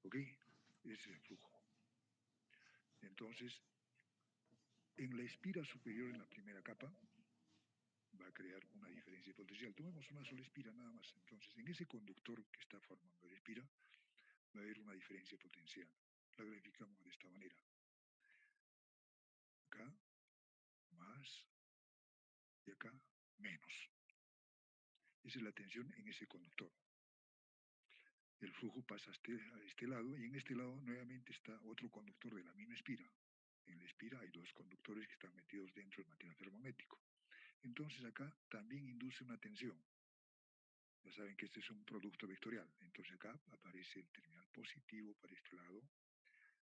¿Ok? Ese es el flujo. Entonces, en la espira superior, en la primera capa, va a crear una diferencia potencial. Tomemos una sola espira nada más. Entonces, en ese conductor que está formando la espira, va a haber una diferencia potencial. La graficamos de esta manera. Acá, más, y acá, menos. Esa es la tensión en ese conductor. El flujo pasa a este lado y en este lado nuevamente está otro conductor de la misma espira. En la espira hay dos conductores que están metidos dentro del material ferromagnético. Entonces acá también induce una tensión. Ya saben que este es un producto vectorial. Entonces acá aparece el terminal positivo para este lado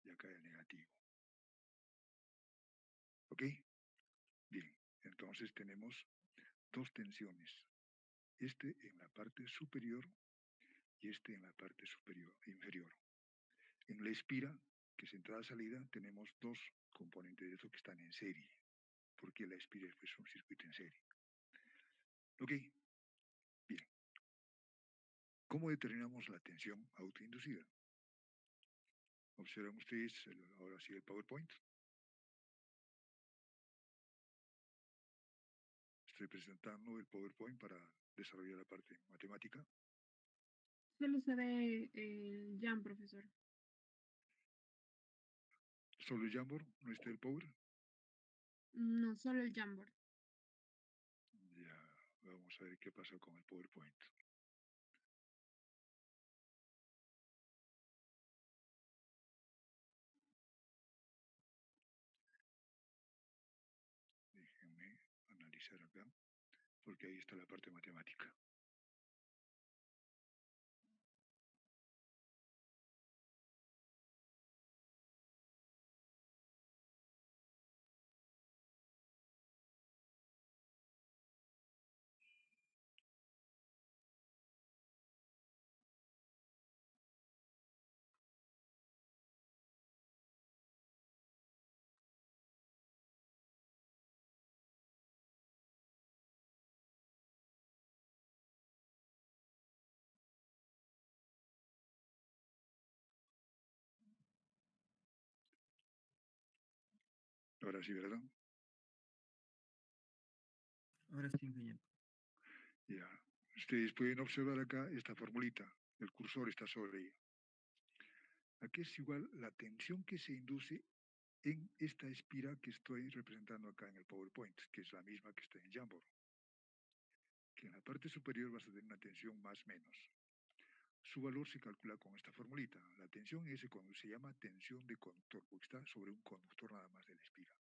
y acá el negativo. ¿Ok? Bien, entonces tenemos dos tensiones. Este en la parte superior y este en la parte inferior. En la espira, que es entrada-salida, tenemos dos componentes de esto que están en serie, porque la espira es un circuito en serie. ¿Ok? Bien. ¿Cómo determinamos la tensión autoinducida? Observen ustedes ahora sí el PowerPoint. Estoy presentando el PowerPoint para desarrollar la parte matemática. Solo se ve el Jan, profesor. ¿Solo el Jamboard? ¿No está el Power? No, solo el Jamboard. Ya, vamos a ver qué pasa con el PowerPoint. Déjenme analizar acá, porque ahí está la parte matemática. Ahora sí, ¿verdad? Ahora sí, ingeniero. Ya. Ustedes pueden observar acá esta formulita. El cursor está sobre ella. Aquí es igual la tensión que se induce en esta espira que estoy representando acá en el PowerPoint, que es la misma que está en Jamboard. Que en la parte superior vas a tener una tensión más menos. Su valor se calcula con esta formulita. La tensión ese se llama tensión de conductor, porque está sobre un conductor nada más de la espira.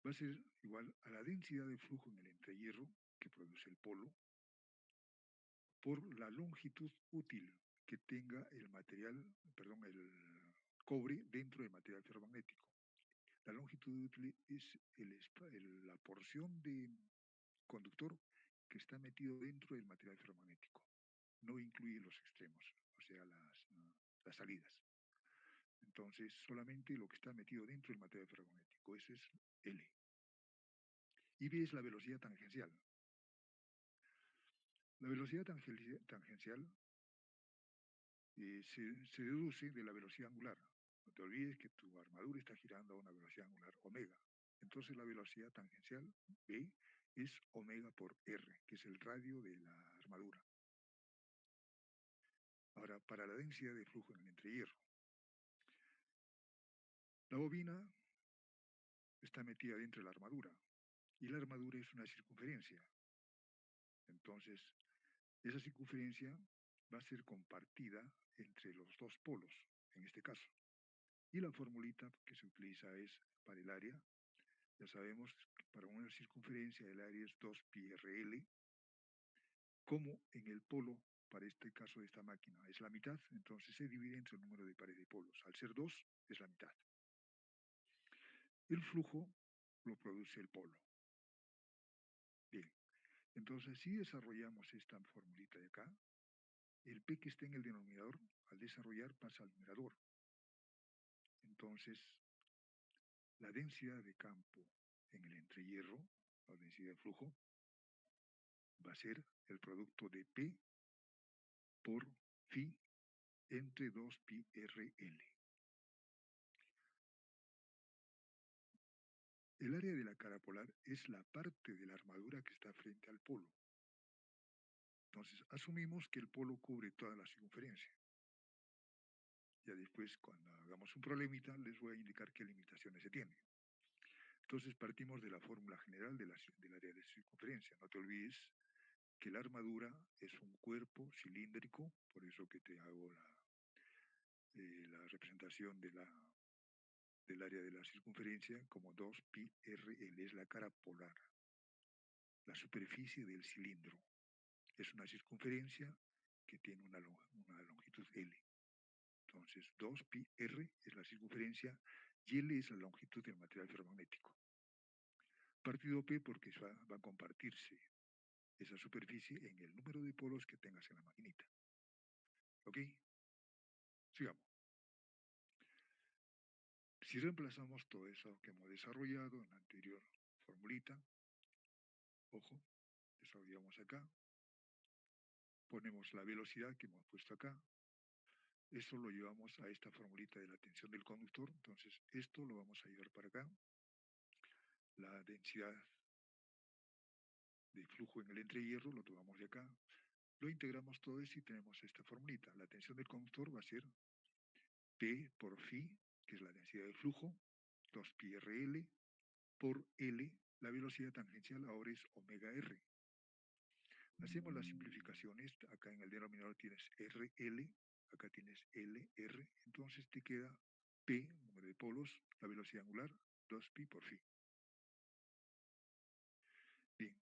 Va a ser igual a la densidad de flujo en el entrehierro que produce el polo por la longitud útil que tenga el material, perdón, el cobre dentro del material ferromagnético. La longitud útil es la porción de conductor que está metido dentro del material ferromagnético. No incluye los extremos, o sea, las salidas. Entonces, solamente lo que está metido dentro del material ferromagnético, ese es L. Y B es la velocidad tangencial. La velocidad tangencial se deduce de la velocidad angular. No te olvides que tu armadura está girando a una velocidad angular omega. Entonces la velocidad tangencial B es omega por R, que es el radio de la armadura. Ahora, para la densidad de flujo en el entrehierro, la bobina está metida dentro de la armadura y la armadura es una circunferencia. Entonces, esa circunferencia va a ser compartida entre los dos polos, en este caso. Y la formulita que se utiliza es para el área. Ya sabemos que para una circunferencia el área es 2πrl, como en el polo, para este caso de esta máquina, es la mitad, entonces se divide entre el número de pares de polos. Al ser 2, es la mitad. El flujo lo produce el polo. Bien, entonces si desarrollamos esta formulita de acá, el P que está en el denominador, al desarrollar pasa al numerador. Entonces, la densidad de campo en el entrehierro, la densidad de flujo, va a ser el producto de P por phi entre 2pi RL. El área de la cara polar es la parte de la armadura que está frente al polo. Entonces, asumimos que el polo cubre toda la circunferencia. Ya después, cuando hagamos un problemita, les voy a indicar qué limitaciones se tienen. Entonces, partimos de la fórmula general del área de circunferencia. No te olvides que la armadura es un cuerpo cilíndrico, por eso que te hago la representación del área de la circunferencia como 2pi RL, es la cara polar, la superficie del cilindro. Es una circunferencia que tiene una longitud L. Entonces, 2pi R es la circunferencia y L es la longitud del material ferromagnético. Partido P porque va a compartirse esa superficie en el número de polos que tengas en la maquinita. ¿Ok? Sigamos. Si reemplazamos todo eso que hemos desarrollado en la anterior formulita, ojo, desarrollamos acá, ponemos la velocidad que hemos puesto acá, eso lo llevamos a esta formulita de la tensión del conductor, entonces esto lo vamos a llevar para acá, la densidad de flujo en el entrehierro lo tomamos de acá, lo integramos todo eso y tenemos esta formulita. La tensión del conductor va a ser P por phi, que es la densidad de flujo, 2pi RL, por L, la velocidad tangencial ahora es omega R. Hacemos las simplificaciones, acá en el denominador tienes RL, acá tienes LR, entonces te queda P, número de polos, la velocidad angular, 2pi por phi. Bien,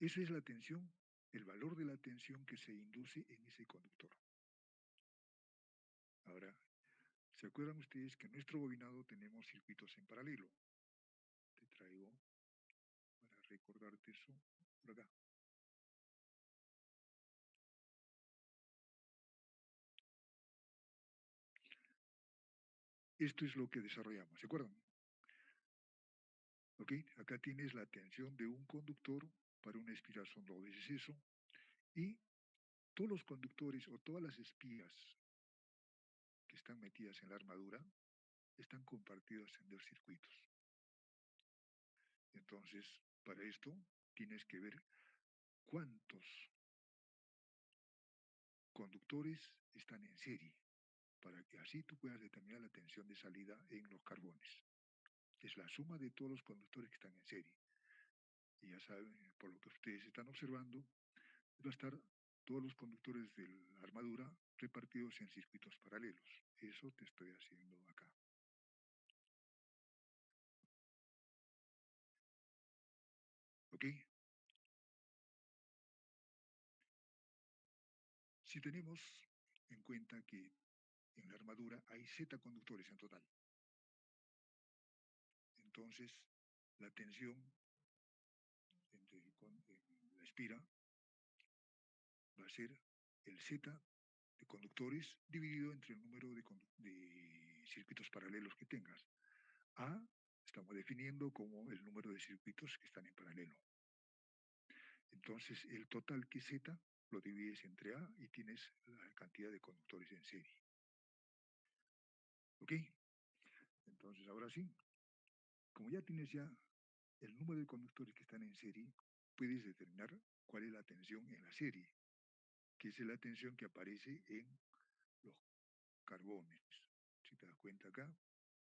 esa es la tensión, el valor de la tensión que se induce en ese conductor. Ahora, ¿se acuerdan ustedes que en nuestro bobinado tenemos circuitos en paralelo? Te traigo para recordarte eso por acá. Esto es lo que desarrollamos, ¿se acuerdan? ¿Ok? Acá tienes la tensión de un conductor para una espiral son 2 veces eso, y todos los conductores o todas las espías que están metidas en la armadura están compartidas en 2 circuitos. Entonces, para esto tienes que ver cuántos conductores están en serie, para que así tú puedas determinar la tensión de salida en los carbones. Es la suma de todos los conductores que están en serie. Y ya saben, por lo que ustedes están observando, va a estar todos los conductores de la armadura repartidos en circuitos paralelos. Eso te estoy haciendo acá. ¿Ok? Si tenemos en cuenta que en la armadura hay Z conductores en total, entonces la tensión en la espira va a ser el Z de conductores dividido entre el número de circuitos paralelos que tengas. A estamos definiendo como el número de circuitos que están en paralelo. Entonces, el total que es Z lo divides entre A y tienes la cantidad de conductores en serie. ¿Ok? Entonces, ahora sí, como ya tienes ya el número de conductores que están en serie, puedes determinar cuál es la tensión en la serie, que es la tensión que aparece en los carbones. Si te das cuenta acá,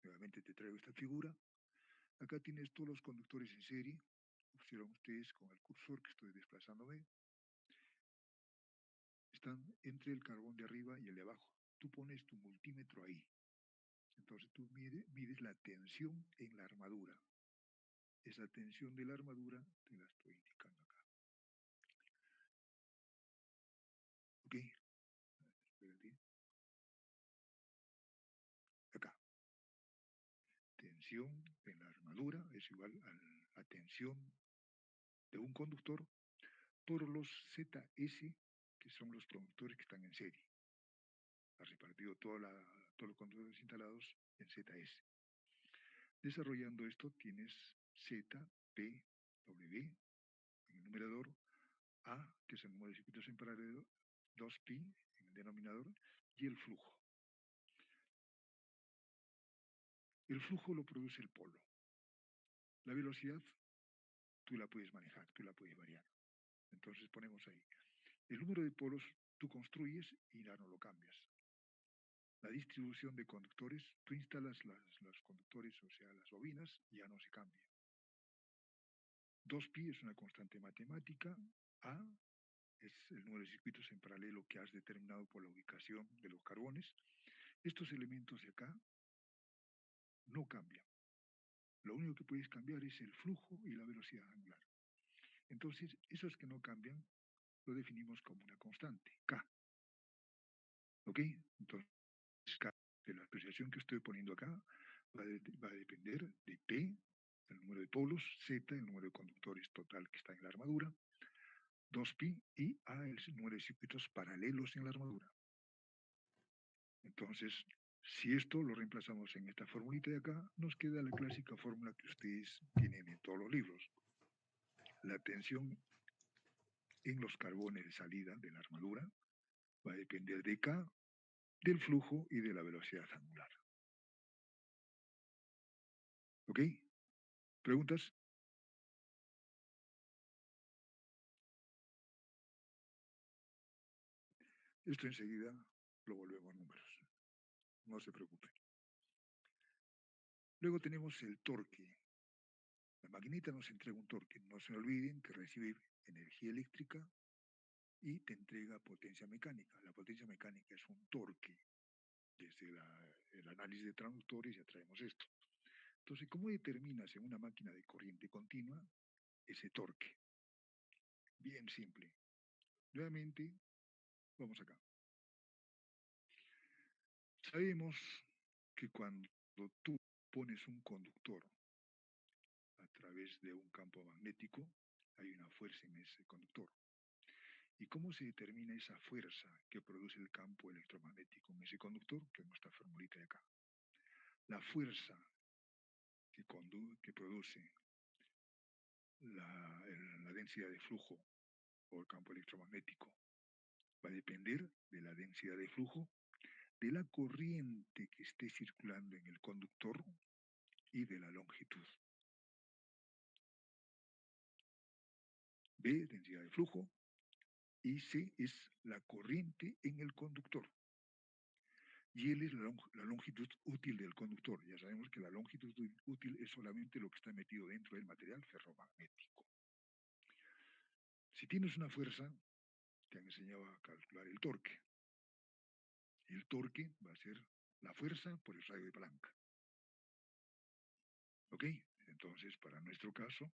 nuevamente te traigo esta figura. Acá tienes todos los conductores en serie. Observan ustedes con el cursor que estoy desplazándome. Están entre el carbón de arriba y el de abajo. Tú pones tu multímetro ahí. Entonces tú mides la tensión en la armadura. Esa tensión de la armadura te la estoy indicando acá. ¿Ok? Espérate. Acá. Tensión en la armadura es igual a la tensión de un conductor por los ZS, que son los conductores que están en serie. Ha repartido todos los conductores instalados en ZS. Desarrollando esto tienes ZPW en el numerador, A, que es el número de circuitos en paralelo, 2pi en el denominador, y el flujo. El flujo lo produce el polo. La velocidad tú la puedes manejar, tú la puedes variar. Entonces ponemos ahí. El número de polos tú construyes y ya no lo cambias. La distribución de conductores, tú instalas los conductores, o sea, las bobinas, y ya no se cambia. 2pi es una constante matemática, A es el número de circuitos en paralelo que has determinado por la ubicación de los carbones. Estos elementos de acá no cambian. Lo único que puedes cambiar es el flujo y la velocidad angular. Entonces, esos que no cambian lo definimos como una constante, K. ¿Ok? Entonces, K de la expresión que estoy poniendo acá va a depender de P, el número de polos, Z, el número de conductores total que está en la armadura, 2pi y A, el número de circuitos paralelos en la armadura. Entonces, si esto lo reemplazamos en esta formulita de acá, nos queda la clásica fórmula que ustedes tienen en todos los libros. La tensión en los carbones de salida de la armadura va a depender de K, del flujo y de la velocidad angular. ¿Ok? ¿Preguntas? Esto enseguida lo volvemos números. No se preocupen. Luego tenemos el torque. La maquinita nos entrega un torque. No se olviden que recibe energía eléctrica y te entrega potencia mecánica. La potencia mecánica es un torque. Desde el análisis de transductores ya traemos esto. Entonces, ¿cómo determinas en una máquina de corriente continua ese torque? Bien simple. Nuevamente, vamos acá. Sabemos que cuando tú pones un conductor a través de un campo magnético, hay una fuerza en ese conductor. ¿Y cómo se determina esa fuerza que produce el campo electromagnético en ese conductor? Que es nuestra formulita de acá. La fuerza que produce la densidad de flujo o el campo electromagnético va a depender de la densidad de flujo, de la corriente que esté circulando en el conductor y de la longitud. B, densidad de flujo, y C es la corriente en el conductor. Y L es la longitud útil del conductor. Ya sabemos que la longitud útil es solamente lo que está metido dentro del material ferromagnético. Si tienes una fuerza, te han enseñado a calcular el torque. El torque va a ser la fuerza por el radio de palanca. ¿Ok? Entonces, para nuestro caso,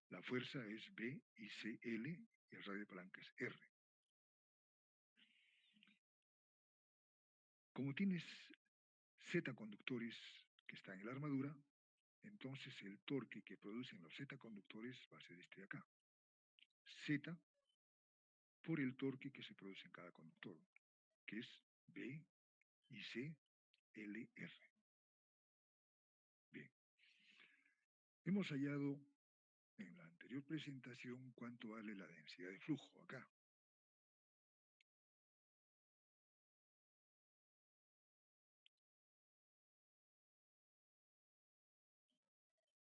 la fuerza es B y CL y el radio de palanca es R. Como tienes Z conductores que están en la armadura, entonces el torque que producen los Z conductores va a ser este de acá. Z por el torque que se produce en cada conductor, que es B y C, L, R. Bien. Hemos hallado en la anterior presentación cuánto vale la densidad de flujo acá.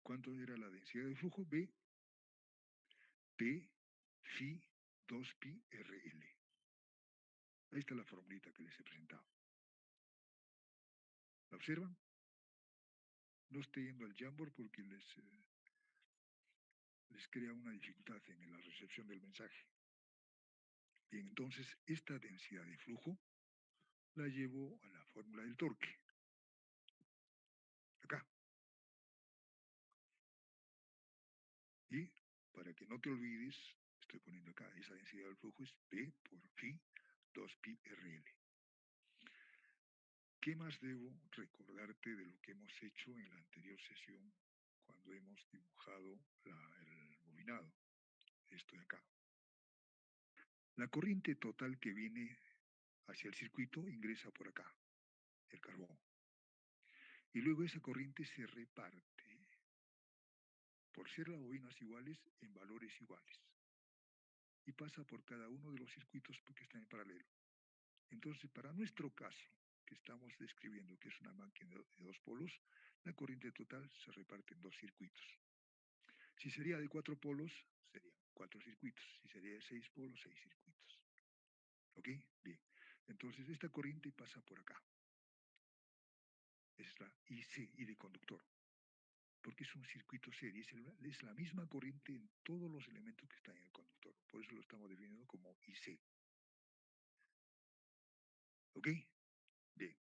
¿Cuánto era la densidad de flujo? B, P, phi, 2pi, RL. Ahí está la formulita que les he presentado. ¿La observan? No estoy yendo al Jamboard porque les crea una dificultad en la recepción del mensaje. Bien, entonces esta densidad de flujo la llevo a la fórmula del torque. Acá. Y para que no te olvides, estoy poniendo acá, esa densidad del flujo es P por phi 2pi RL. ¿Qué más debo recordarte de lo que hemos hecho en la anterior sesión cuando hemos dibujado el bobinado? Esto de acá. La corriente total que viene hacia el circuito ingresa por acá, el carbón. Y luego esa corriente se reparte, por ser las bobinas iguales, en valores iguales. Y pasa por cada uno de los circuitos que están en paralelo. Entonces, para nuestro caso, que estamos describiendo que es una máquina de dos polos, la corriente total se reparte en dos circuitos. Si sería de cuatro polos, serían cuatro circuitos. Si sería de seis polos, seis circuitos. ¿Ok? Bien. Entonces, esta corriente pasa por acá. Es la IC, I de conductor. Porque es un circuito serie, es la misma corriente en todos los elementos que están en el conductor. Por eso lo estamos definiendo como IC. ¿Ok? Bien.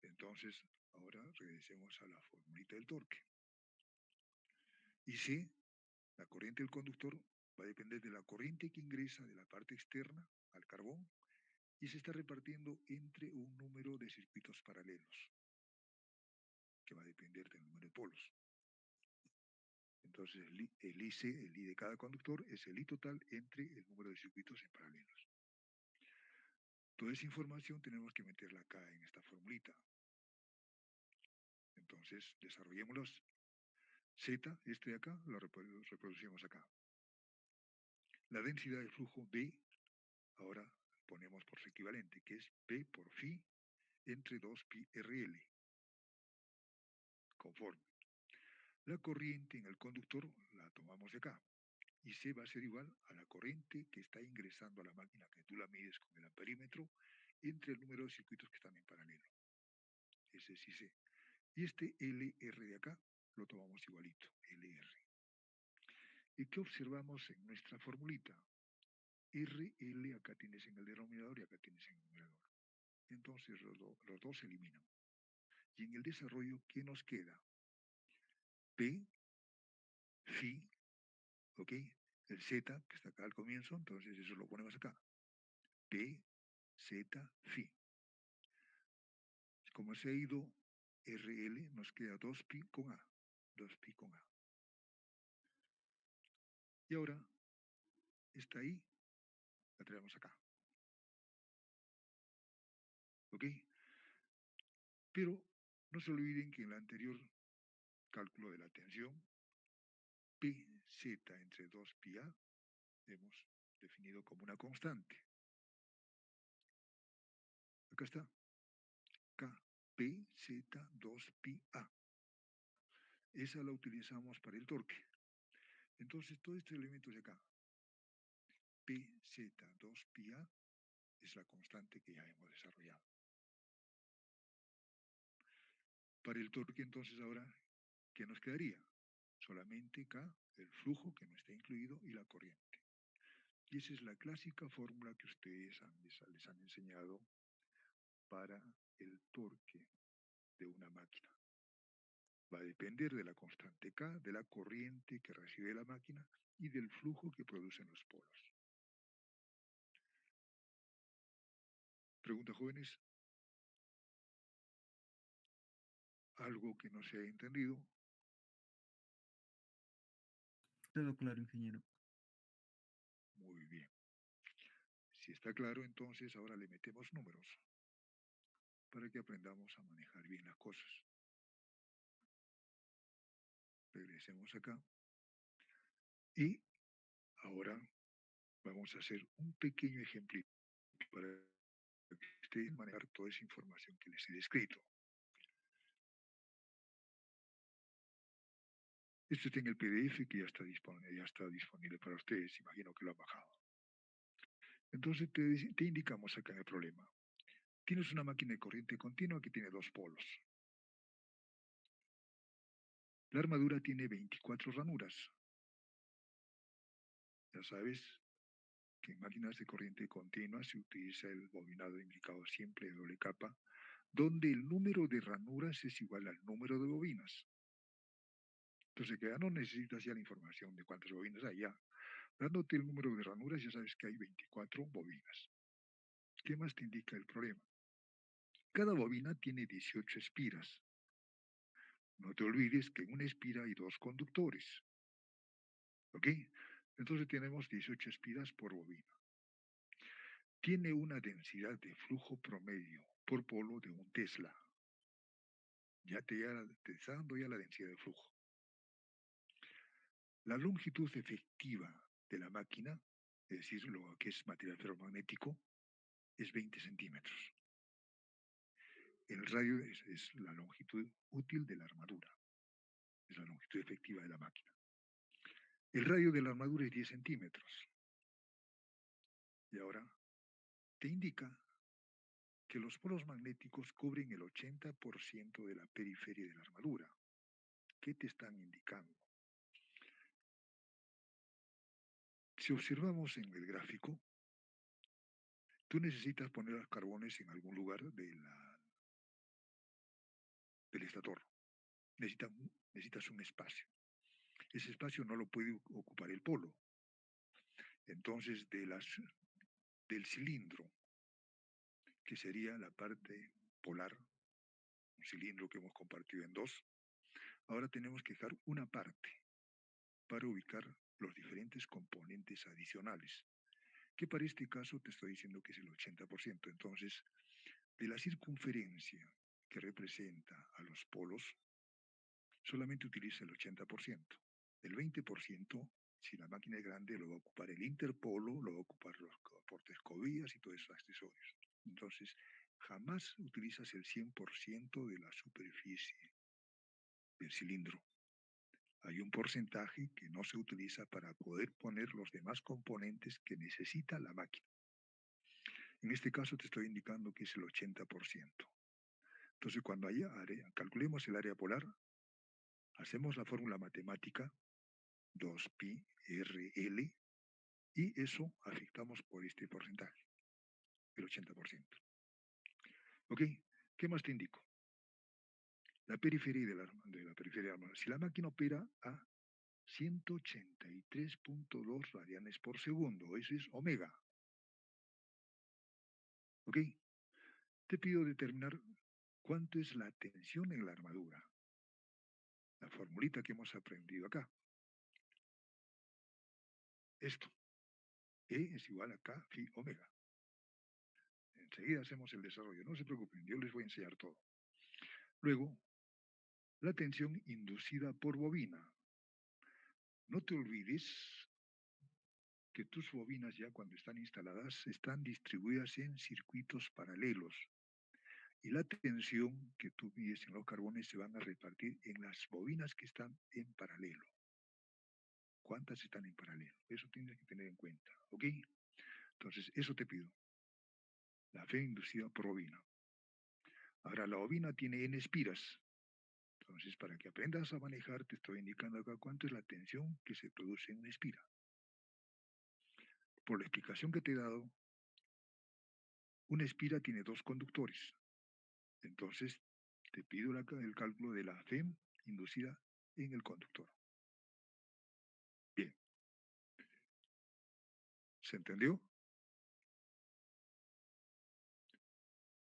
Entonces, ahora regresemos a la formulita del torque. IC, la corriente del conductor, va a depender de la corriente que ingresa de la parte externa al carbón y se está repartiendo entre un número de circuitos paralelos, que va a depender del número de polos. Entonces, el IC, el I de cada conductor, es el I total entre el número de circuitos en paralelos. Toda esa información tenemos que meterla acá en esta formulita. Entonces, desarrollémoslos. Z, este de acá, lo reproducimos acá. La densidad de flujo B, ahora ponemos por su equivalente, que es P por phi entre 2pi RL, conforme. La corriente en el conductor la tomamos de acá, y C va a ser igual a la corriente que está ingresando a la máquina, que tú la mides con el amperímetro, entre el número de circuitos que están en paralelo. Ese es IC. Y este LR de acá lo tomamos igualito, LR. ¿Y qué observamos en nuestra formulita? RL acá tienes en el denominador y acá tienes en el numerador. Entonces los dos se eliminan. Y en el desarrollo, ¿qué nos queda? P, phi, ¿ok? El Z, que está acá al comienzo, entonces eso lo ponemos acá. P, Z, phi. Como se ha ido RL, nos queda 2pi con A. 2pi con A. Y ahora, está ahí, la traemos acá. ¿Ok? Pero no se olviden que en el anterior cálculo de la tensión, Pz entre 2pi A, hemos definido como una constante. Acá está. Kpz2pi A. Esa la utilizamos para el torque. Entonces, todos estos elementos de acá, Pz2pi A, es la constante que ya hemos desarrollado. Para el torque, entonces, ahora, ¿qué nos quedaría? Solamente K, el flujo que no está incluido, y la corriente. Y esa es la clásica fórmula que ustedes les han enseñado para el torque de una máquina. Va a depender de la constante K, de la corriente que recibe la máquina y del flujo que producen los polos. Pregunta, jóvenes. ¿Algo que no se haya entendido? Todo claro, ingeniero. Muy bien. Si está claro, entonces ahora le metemos números para que aprendamos a manejar bien las cosas. Regresemos acá. Y ahora vamos a hacer un pequeño ejemplito para que ustedes manejar toda esa información que les he descrito. Esto está en el PDF que ya está disponible para ustedes. Imagino que lo han bajado. Entonces te indicamos acá en el problema. Tienes una máquina de corriente continua que tiene dos polos. La armadura tiene 24 ranuras. Ya sabes que en máquinas de corriente continua se utiliza el bobinado indicado siempre de doble capa, donde el número de ranuras es igual al número de bobinas. Entonces, que ya no necesitas ya la información de cuántas bobinas hay, ya. Dándote el número de ranuras, ya sabes que hay 24 bobinas. ¿Qué más te indica el problema? Cada bobina tiene 18 espiras. No te olvides que en una espira hay dos conductores. ¿Ok? Entonces tenemos 18 espiras por bobina. Tiene una densidad de flujo promedio por polo de un Tesla. Te está dando ya la densidad de flujo. La longitud efectiva de la máquina, es decir, lo que es material ferromagnético, es 20 centímetros. El radio es la longitud útil de la armadura, es la longitud efectiva de la máquina. El radio de la armadura es 10 centímetros. Y ahora te indica que los polos magnéticos cubren el 80% de la periferia de la armadura. ¿Qué te están indicando? Si observamos en el gráfico, tú necesitas poner los carbones en algún lugar del estator. Necesitas un espacio. Ese espacio no lo puede ocupar el polo. Entonces, del cilindro, que sería la parte polar, un cilindro que hemos compartido en dos, ahora tenemos que dejar una parte para ubicar los diferentes componentes adicionales, que para este caso te estoy diciendo que es el 80%. Entonces, de la circunferencia que representa a los polos, solamente utiliza el 80%. El 20%, si la máquina es grande, lo va a ocupar el interpolo, lo va a ocupar los portaescobillas y todos esos accesorios. Entonces, jamás utilizas el 100% de la superficie del cilindro. Hay un porcentaje que no se utiliza para poder poner los demás componentes que necesita la máquina. En este caso te estoy indicando que es el 80%. Entonces, cuando haya área, calculemos el área polar, hacemos la fórmula matemática 2pi RL y eso afectamos por este porcentaje, el 80%. ¿Ok? ¿Qué más te indico? La periferia de la periferia de la armadura. Si la máquina opera a 183.2 radianes por segundo, eso es omega. ¿Ok? Te pido determinar cuánto es la tensión en la armadura. La formulita que hemos aprendido acá. Esto. E es igual a K phi omega. Enseguida hacemos el desarrollo. No se preocupen, yo les voy a enseñar todo. Luego, la tensión inducida por bobina. No te olvides que tus bobinas ya cuando están instaladas están distribuidas en circuitos paralelos y la tensión que tú mides en los carbones se van a repartir en las bobinas que están en paralelo. ¿Cuántas están en paralelo? Eso tienes que tener en cuenta, ¿ok? Entonces, eso te pido. La fe inducida por bobina. Ahora, la bobina tiene N espiras. Entonces, para que aprendas a manejar, te estoy indicando acá cuánto es la tensión que se produce en una espira. Por la explicación que te he dado, una espira tiene dos conductores. Entonces, te pido el cálculo de la FEM inducida en el conductor. Bien. ¿Se entendió?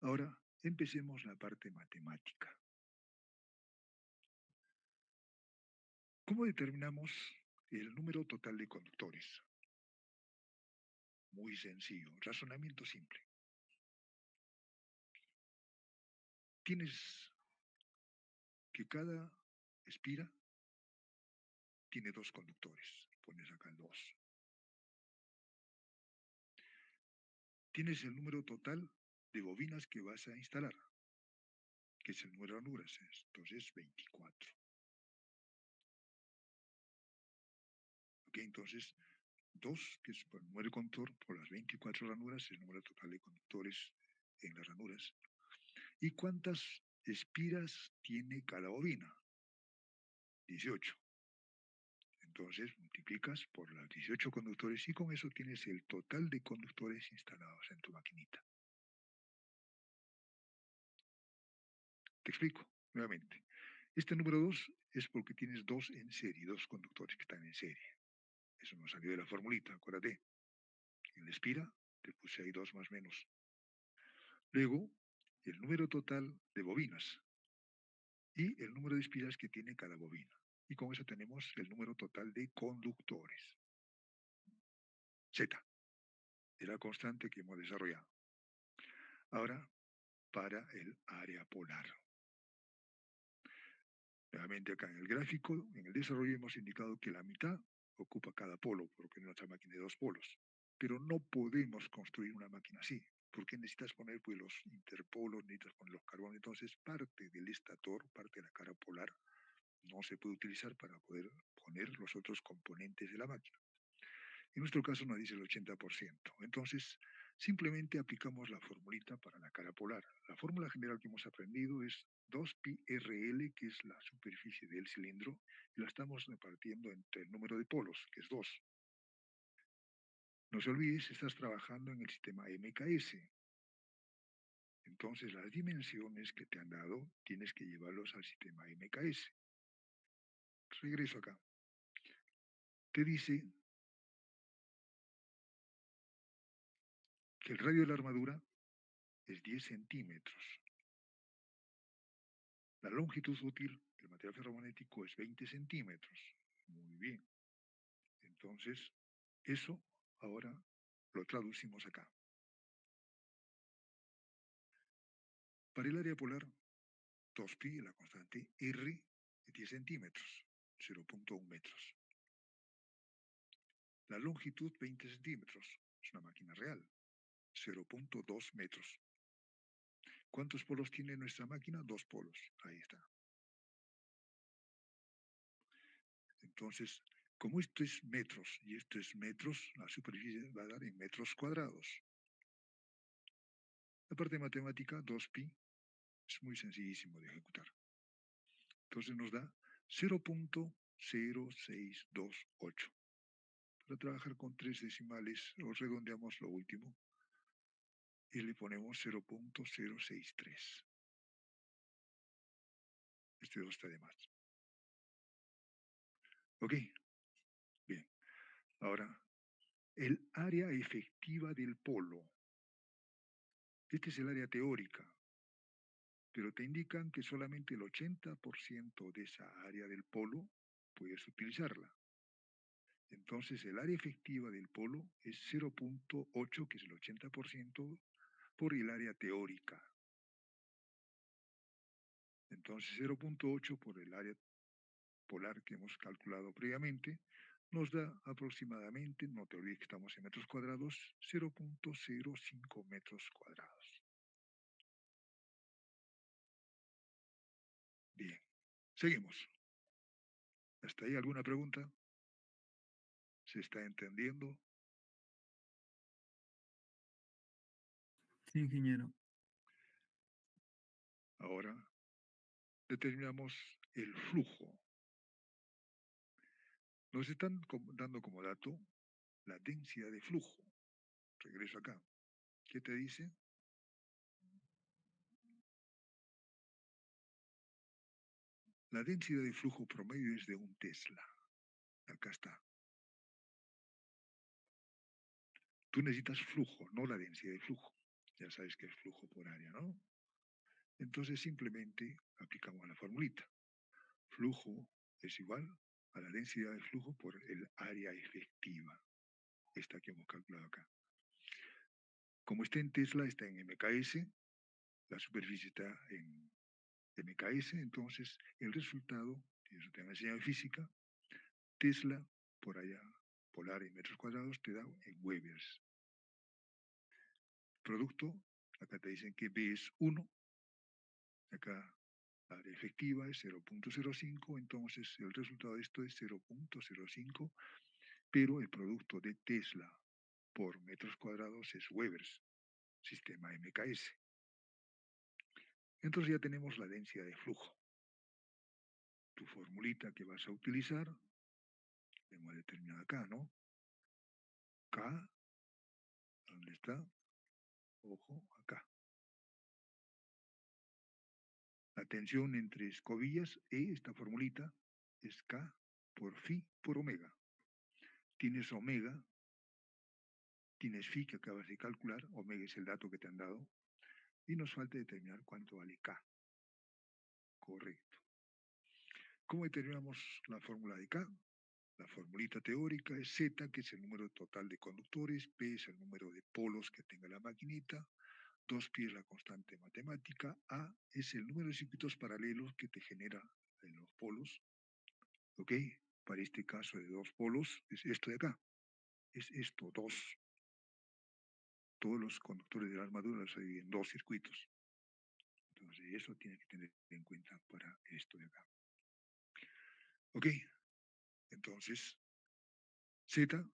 Ahora, empecemos la parte matemática. ¿Cómo determinamos el número total de conductores? Muy sencillo, razonamiento simple. Tienes que cada espira tiene dos conductores. Pones acá el 2. Tienes el número total de bobinas que vas a instalar, que es el número de ranuras, entonces 24. Ok, entonces 2, que es por el número de conductor, por las 24 ranuras, el número total de conductores en las ranuras. ¿Y cuántas espiras tiene cada bobina? 18. Entonces multiplicas por los 18 conductores y con eso tienes el total de conductores instalados en tu maquinita. Te explico nuevamente. Este número 2 es porque tienes dos en serie, dos conductores que están en serie. Eso nos salió de la formulita, acuérdate. En la espira te puse ahí 2 más menos. Luego, el número total de bobinas y el número de espiras que tiene cada bobina. Y con eso tenemos el número total de conductores. Z, es la constante que hemos desarrollado. Ahora, para el área polar. Nuevamente acá en el gráfico, en el desarrollo hemos indicado que la mitad ocupa cada polo, porque nuestra máquina de dos polos. Pero no podemos construir una máquina así. porque necesitas poner pues, los interpolos, necesitas poner los carbonos. Entonces, parte del estator, parte de la cara polar, no se puede utilizar para poder poner los otros componentes de la máquina. En nuestro caso nos dice el 80%. Entonces, simplemente aplicamos la formulita para la cara polar. La fórmula general que hemos aprendido es 2πrl, que es la superficie del cilindro, y la estamos repartiendo entre el número de polos, que es 2. No se olvides, estás trabajando en el sistema MKS. Entonces, las dimensiones que te han dado tienes que llevarlos al sistema MKS. Regreso acá. Te dice que el radio de la armadura es 10 centímetros. La longitud útil del material ferromagnético es 20 centímetros. Muy bien. Entonces, eso ahora lo traducimos acá. Para el área polar, 2pi, la constante R, de 10 centímetros, 0.1 metros. La longitud, 20 centímetros, es una máquina real, 0.2 metros. ¿Cuántos polos tiene nuestra máquina? 2 polos. Ahí está. Entonces, como esto es metros y esto es metros, la superficie va a dar en metros cuadrados. La parte matemática, 2pi, es muy sencillísimo de ejecutar. Entonces nos da 0.0628. Para trabajar con 3 decimales, o redondeamos lo último y le ponemos 0.063. Este 2 está de más. ¿Ok? Bien. Ahora, el área efectiva del polo. Este es el área teórica, pero te indican que solamente el 80% de esa área del polo puedes utilizarla. Entonces, el área efectiva del polo es 0.8, que es el 80%, por el área teórica. Entonces, 0.8 por el área polar que hemos calculado previamente nos da aproximadamente, no te olvides que estamos en metros cuadrados, 0.05 metros cuadrados. Bien, seguimos. ¿Hasta ahí alguna pregunta? ¿Se está entendiendo? Sí, ingeniero. Ahora determinamos el flujo. Nos están dando como dato la densidad de flujo. Regreso acá. ¿Qué te dice? La densidad de flujo promedio es de 1 Tesla. Acá está. Tú necesitas flujo, no la densidad de flujo. Ya sabes que es flujo por área, ¿no? Entonces simplemente aplicamos la formulita. Flujo es igual a la densidad de flujo por el área efectiva. Esta que hemos calculado acá. Como está en Tesla, está en MKS, la superficie está en MKS, entonces el resultado, si eso te han enseñado en física, Tesla por allá, polar en metros cuadrados, te da en Webers. Producto, acá te dicen que B es 1, acá la área efectiva es 0.05, entonces el resultado de esto es 0.05, pero el producto de Tesla por metros cuadrados es Webers, sistema MKS. Entonces ya tenemos la densidad de flujo. Tu formulita que vas a utilizar, hemos determinado acá, ¿no? K, ¿dónde está? Ojo, acá. La tensión entre escobillas, esta formulita, es K por phi por omega. Tienes omega, tienes phi que acabas de calcular, omega es el dato que te han dado, y nos falta determinar cuánto vale K. Correcto. ¿Cómo determinamos la fórmula de K? La formulita teórica es Z, que es el número total de conductores, P es el número de polos que tenga la maquinita, 2pi es la constante matemática, A es el número de circuitos paralelos que te genera en los polos, ¿ok? Para este caso de 2 polos es esto de acá, es esto, 2. todos los conductores de la armadura los divide en 2 circuitos. Entonces, eso tiene que tener en cuenta para esto de acá. Ok, entonces, Z,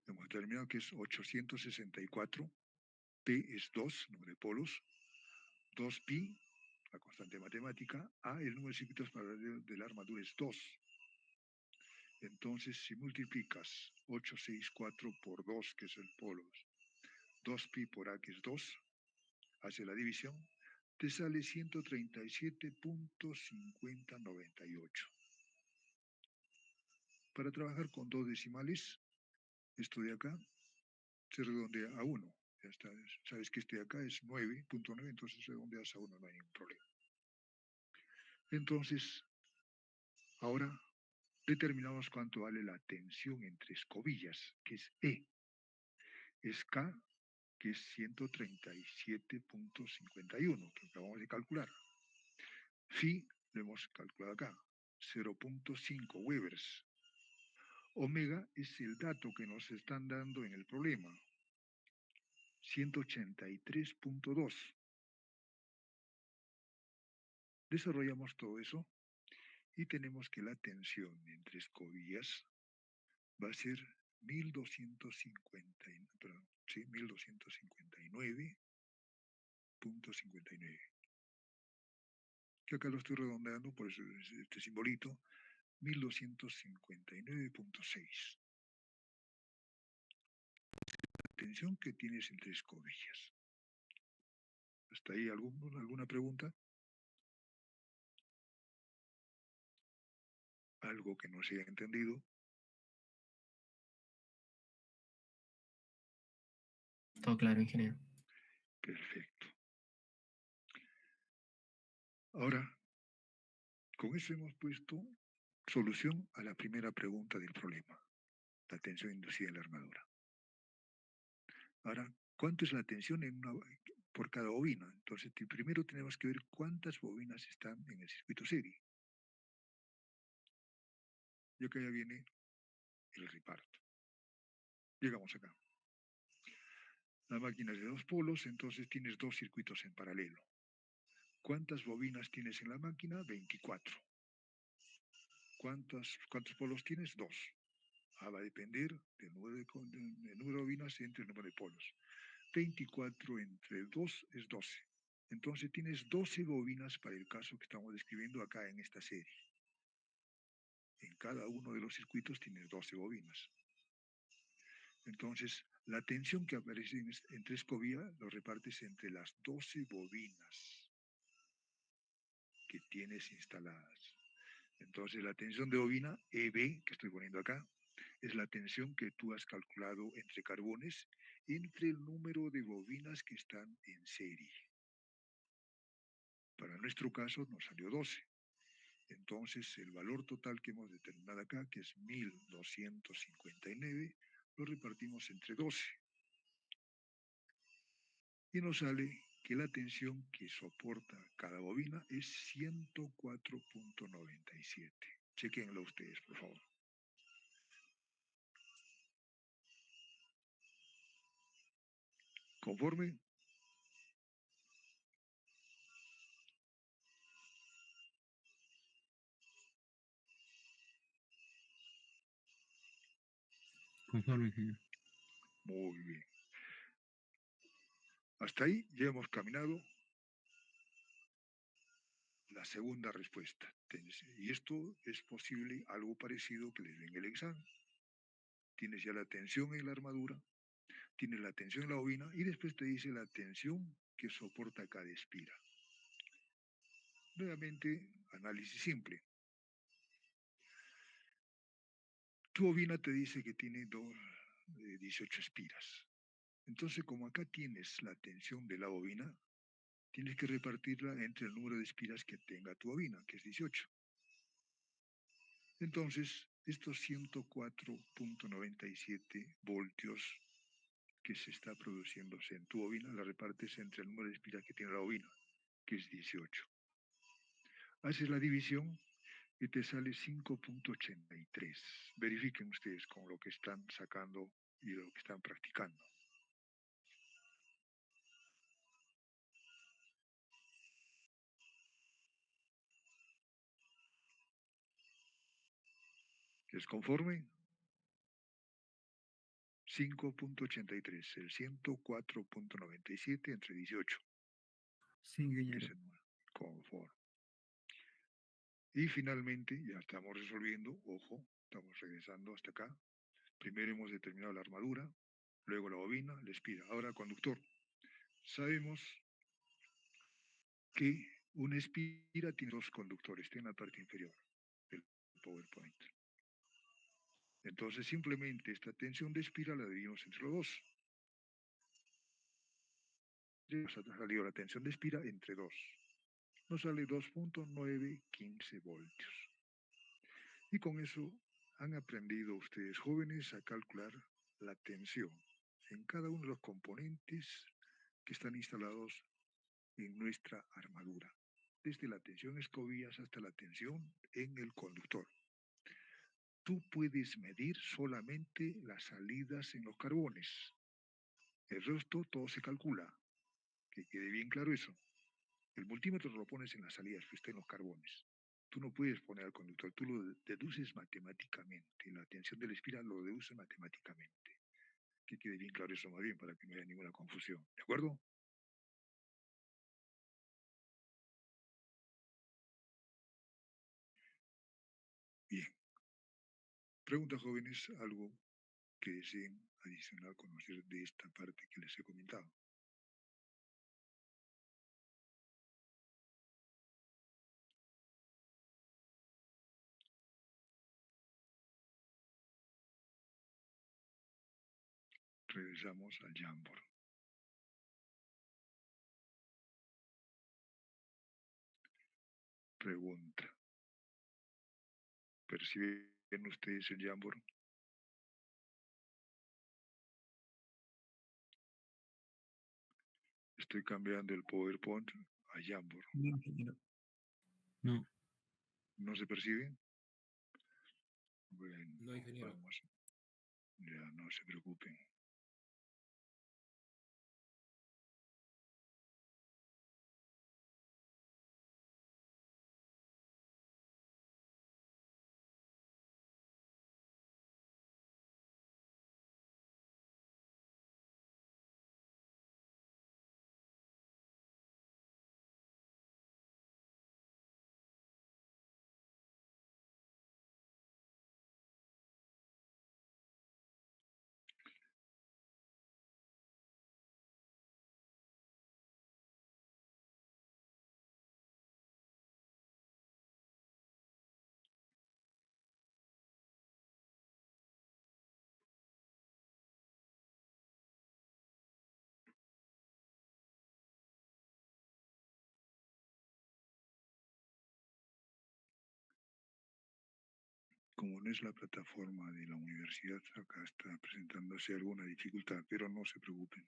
hemos determinado que es 864, P es 2, número de polos, 2pi, la constante matemática, A, el número de circuitos paralelos de la armadura es 2. Entonces, si multiplicas 864 por 2, que es el polos, 2pi por A, que es 2, hace la división, te sale 137.5098. Para trabajar con dos decimales, esto de acá se redondea a 1. Ya está, sabes que este de acá es 9.9, entonces redondeas a 1, no hay ningún problema. Entonces, ahora determinamos cuánto vale la tensión entre escobillas, que es E. Es K, que es 137.51, que acabamos de calcular. Phi lo hemos calculado acá, 0.5 Webers. Omega es el dato que nos están dando en el problema, 183.2. Desarrollamos todo eso y tenemos que la tensión entre escobillas va a ser 1259.59, que acá lo estoy redondeando, por eso este simbolito, 1259.6. La tensión que tienes entre escobillas. ¿Hasta ahí alguna pregunta? ¿Algo que no se haya entendido? Todo claro, ingeniero. Perfecto. Ahora, con eso hemos puesto solución a la primera pregunta del problema, la tensión inducida en la armadura. Ahora, ¿cuánto es la tensión por cada bobina? Entonces, primero tenemos que ver cuántas bobinas están en el circuito serie. Y acá ya viene el reparto. Llegamos acá. La máquina es de 2 polos, entonces tienes 2 circuitos en paralelo. ¿Cuántas bobinas tienes en la máquina? 24. ¿Cuántos polos tienes? 2. Va a depender del número de bobinas entre el número de polos. 24 entre 2 es 12. Entonces tienes 12 bobinas para el caso que estamos describiendo acá en esta serie. En cada uno de los circuitos tienes 12 bobinas. Entonces, la tensión que aparece entre escobillas lo repartes entre las 12 bobinas que tienes instaladas. Entonces, la tensión de bobina, EB, que estoy poniendo acá, es la tensión que tú has calculado entre carbones entre el número de bobinas que están en serie. Para nuestro caso nos salió 12. Entonces, el valor total que hemos determinado acá, que es 1259, lo repartimos entre 12. Y nos sale que la tensión que soporta cada bobina es 104.97. Chequenlo ustedes, por favor. ¿Conforme? Conforme, ingeniero. Muy bien. Hasta ahí ya hemos caminado la segunda respuesta. Y esto es posible, algo parecido que les den el examen. Tienes ya la tensión en la armadura, tienes la tensión en la bobina y después te dice la tensión que soporta cada espira. Nuevamente, análisis simple. Tu bobina te dice que tiene 18 espiras. Entonces, como acá tienes la tensión de la bobina, tienes que repartirla entre el número de espiras que tenga tu bobina, que es 18. Entonces, estos 104.97 voltios que se está produciéndose en tu bobina, la repartes entre el número de espiras que tiene la bobina, que es 18. Haces la división y te sale 5.83. Verifiquen ustedes con lo que están sacando y lo que están practicando. ¿Es conforme? 5.83, el 104.97 entre 18. Sí, ingeniero. Es el conforme. Y finalmente, ya estamos resolviendo, ojo, estamos regresando hasta acá. Primero hemos determinado la armadura, luego la bobina, la espira. Ahora, conductor. Sabemos que una espira tiene dos conductores, está en la parte inferior del PowerPoint. Entonces, simplemente esta tensión de espira la dividimos entre los dos. Nos ha salido la tensión de espira entre 2. Nos sale 2.915 voltios. Y con eso han aprendido ustedes jóvenes a calcular la tensión en cada uno de los componentes que están instalados en nuestra armadura, desde la tensión escobillas hasta la tensión en el conductor. Tú puedes medir solamente las salidas en los carbones. El resto todo se calcula. Que quede bien claro eso. El multímetro lo pones en las salidas, que está en los carbones. Tú no puedes poner al conductor, tú lo deduces matemáticamente. La tensión de la espiral lo deduce matemáticamente. Que quede bien claro eso más bien para que no haya ninguna confusión. ¿De acuerdo? Bien. Pregunta, jóvenes, algo que deseen adicional conocer de esta parte que les he comentado. Regresamos al Jamboard. Pregunta. ¿Perciben ustedes el Jamboard? Estoy cambiando el PowerPoint a Jamboard. No, ingeniero. No. ¿No se percibe? Bueno, No, ingeniero. vamos. Ya, no se preocupen. Como no es la plataforma de la universidad, acá está presentándose alguna dificultad, pero no se preocupen.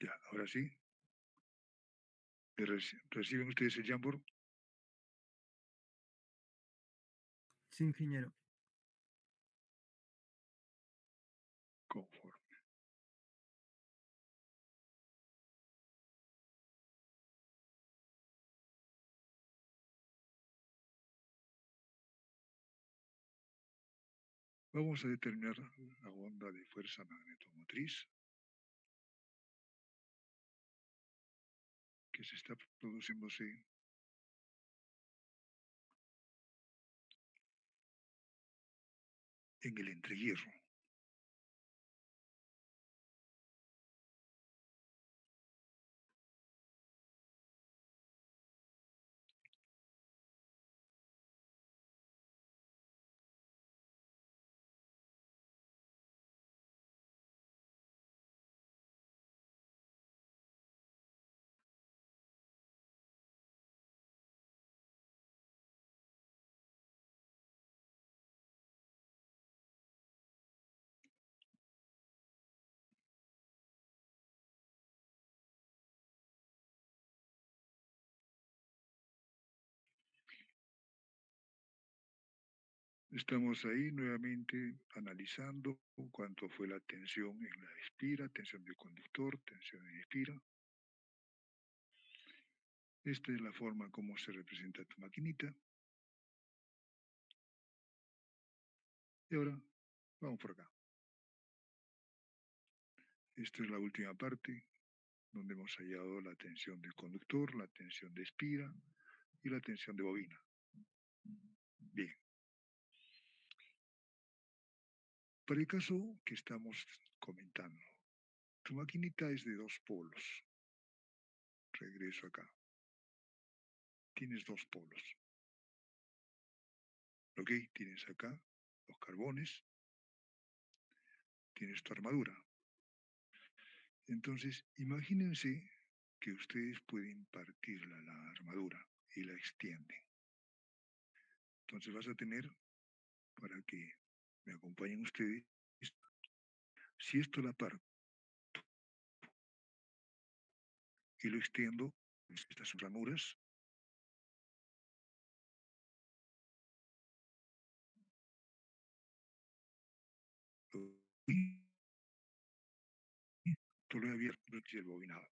Ya, ahora sí. ¿Reciben ustedes el Jamboard? Sí, ingeniero. Conforme. Vamos a determinar la onda de fuerza magnetomotriz que se está produciéndose en el entrehierro. Estamos ahí nuevamente analizando cuánto fue la tensión en la espira, tensión del conductor, tensión en espira. Esta es la forma como se representa tu maquinita. Y ahora vamos por acá. Esta es la última parte donde hemos hallado la tensión del conductor, la tensión de espira y la tensión de bobina. Bien. Para el caso que estamos comentando, tu maquinita es de 2 polos. Regreso acá. Tienes 2 polos. ¿Ok? Tienes acá los carbones, tienes tu armadura. Entonces, imagínense que ustedes pueden partir la armadura y la extienden. Entonces vas a tener, para que me acompañen ustedes, si esto la parto y lo extiendo, estas son ranuras, todo lo abierto y el bobinado.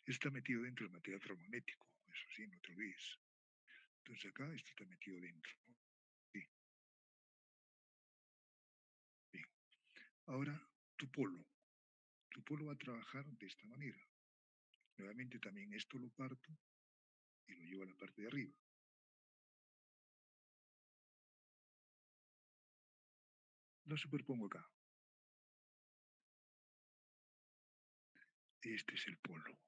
Está metido dentro del material ferromagnético, eso sí, no te olvides. Entonces acá esto está metido dentro. Sí. Bien. Ahora, tu polo. Tu polo va a trabajar de esta manera. Nuevamente también esto lo parto y lo llevo a la parte de arriba. Lo superpongo acá. Este es el polo.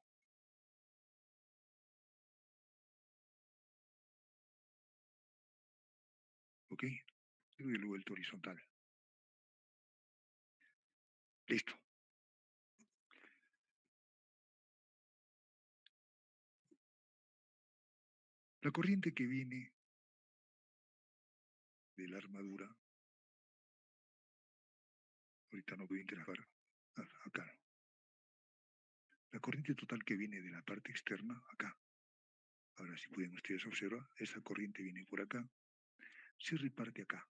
¿Ok? Y luego el horizontal. Listo. La corriente que viene de la armadura, ahorita no voy a interactuar, acá. La corriente total que viene de la parte externa, acá. Ahora, si pueden ustedes observar, esa corriente viene por acá, se reparte acá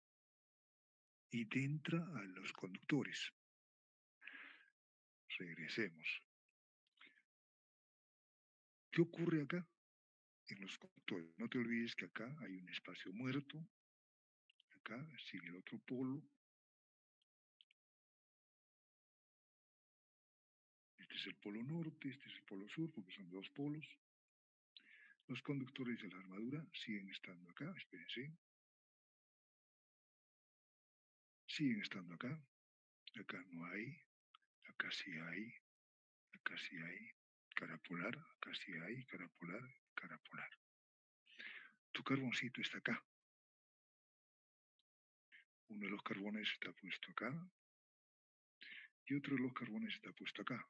y entra a los conductores. Regresemos. ¿Qué ocurre acá? En los conductores. No te olvides que acá hay un espacio muerto. Acá sigue el otro polo. Este es el polo norte, este es el polo sur, porque son 2 polos. Los conductores de la armadura siguen estando acá, espérense. Siguen estando acá. Acá no hay. Acá sí hay. Acá sí hay. Cara polar. Acá sí hay. Cara polar. Cara polar. Tu carboncito está acá. Uno de los carbones está puesto acá. Y otro de los carbones está puesto acá.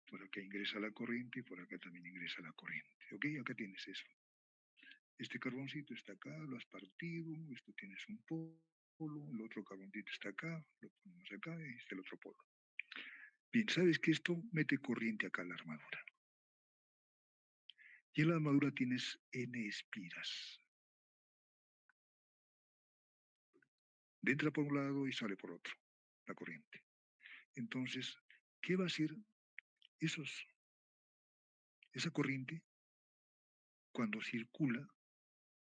Por acá ingresa la corriente y por acá también ingresa la corriente. ¿Ok? Acá tienes eso. Este carboncito está acá, lo has partido, esto tienes un polo, el otro carboncito está acá, lo ponemos acá y este el otro polo. Bien, sabes que esto mete corriente acá a la armadura. Y en la armadura tienes N espiras. Entra por un lado y sale por otro, la corriente. Entonces, ¿qué va a hacer esa corriente cuando circula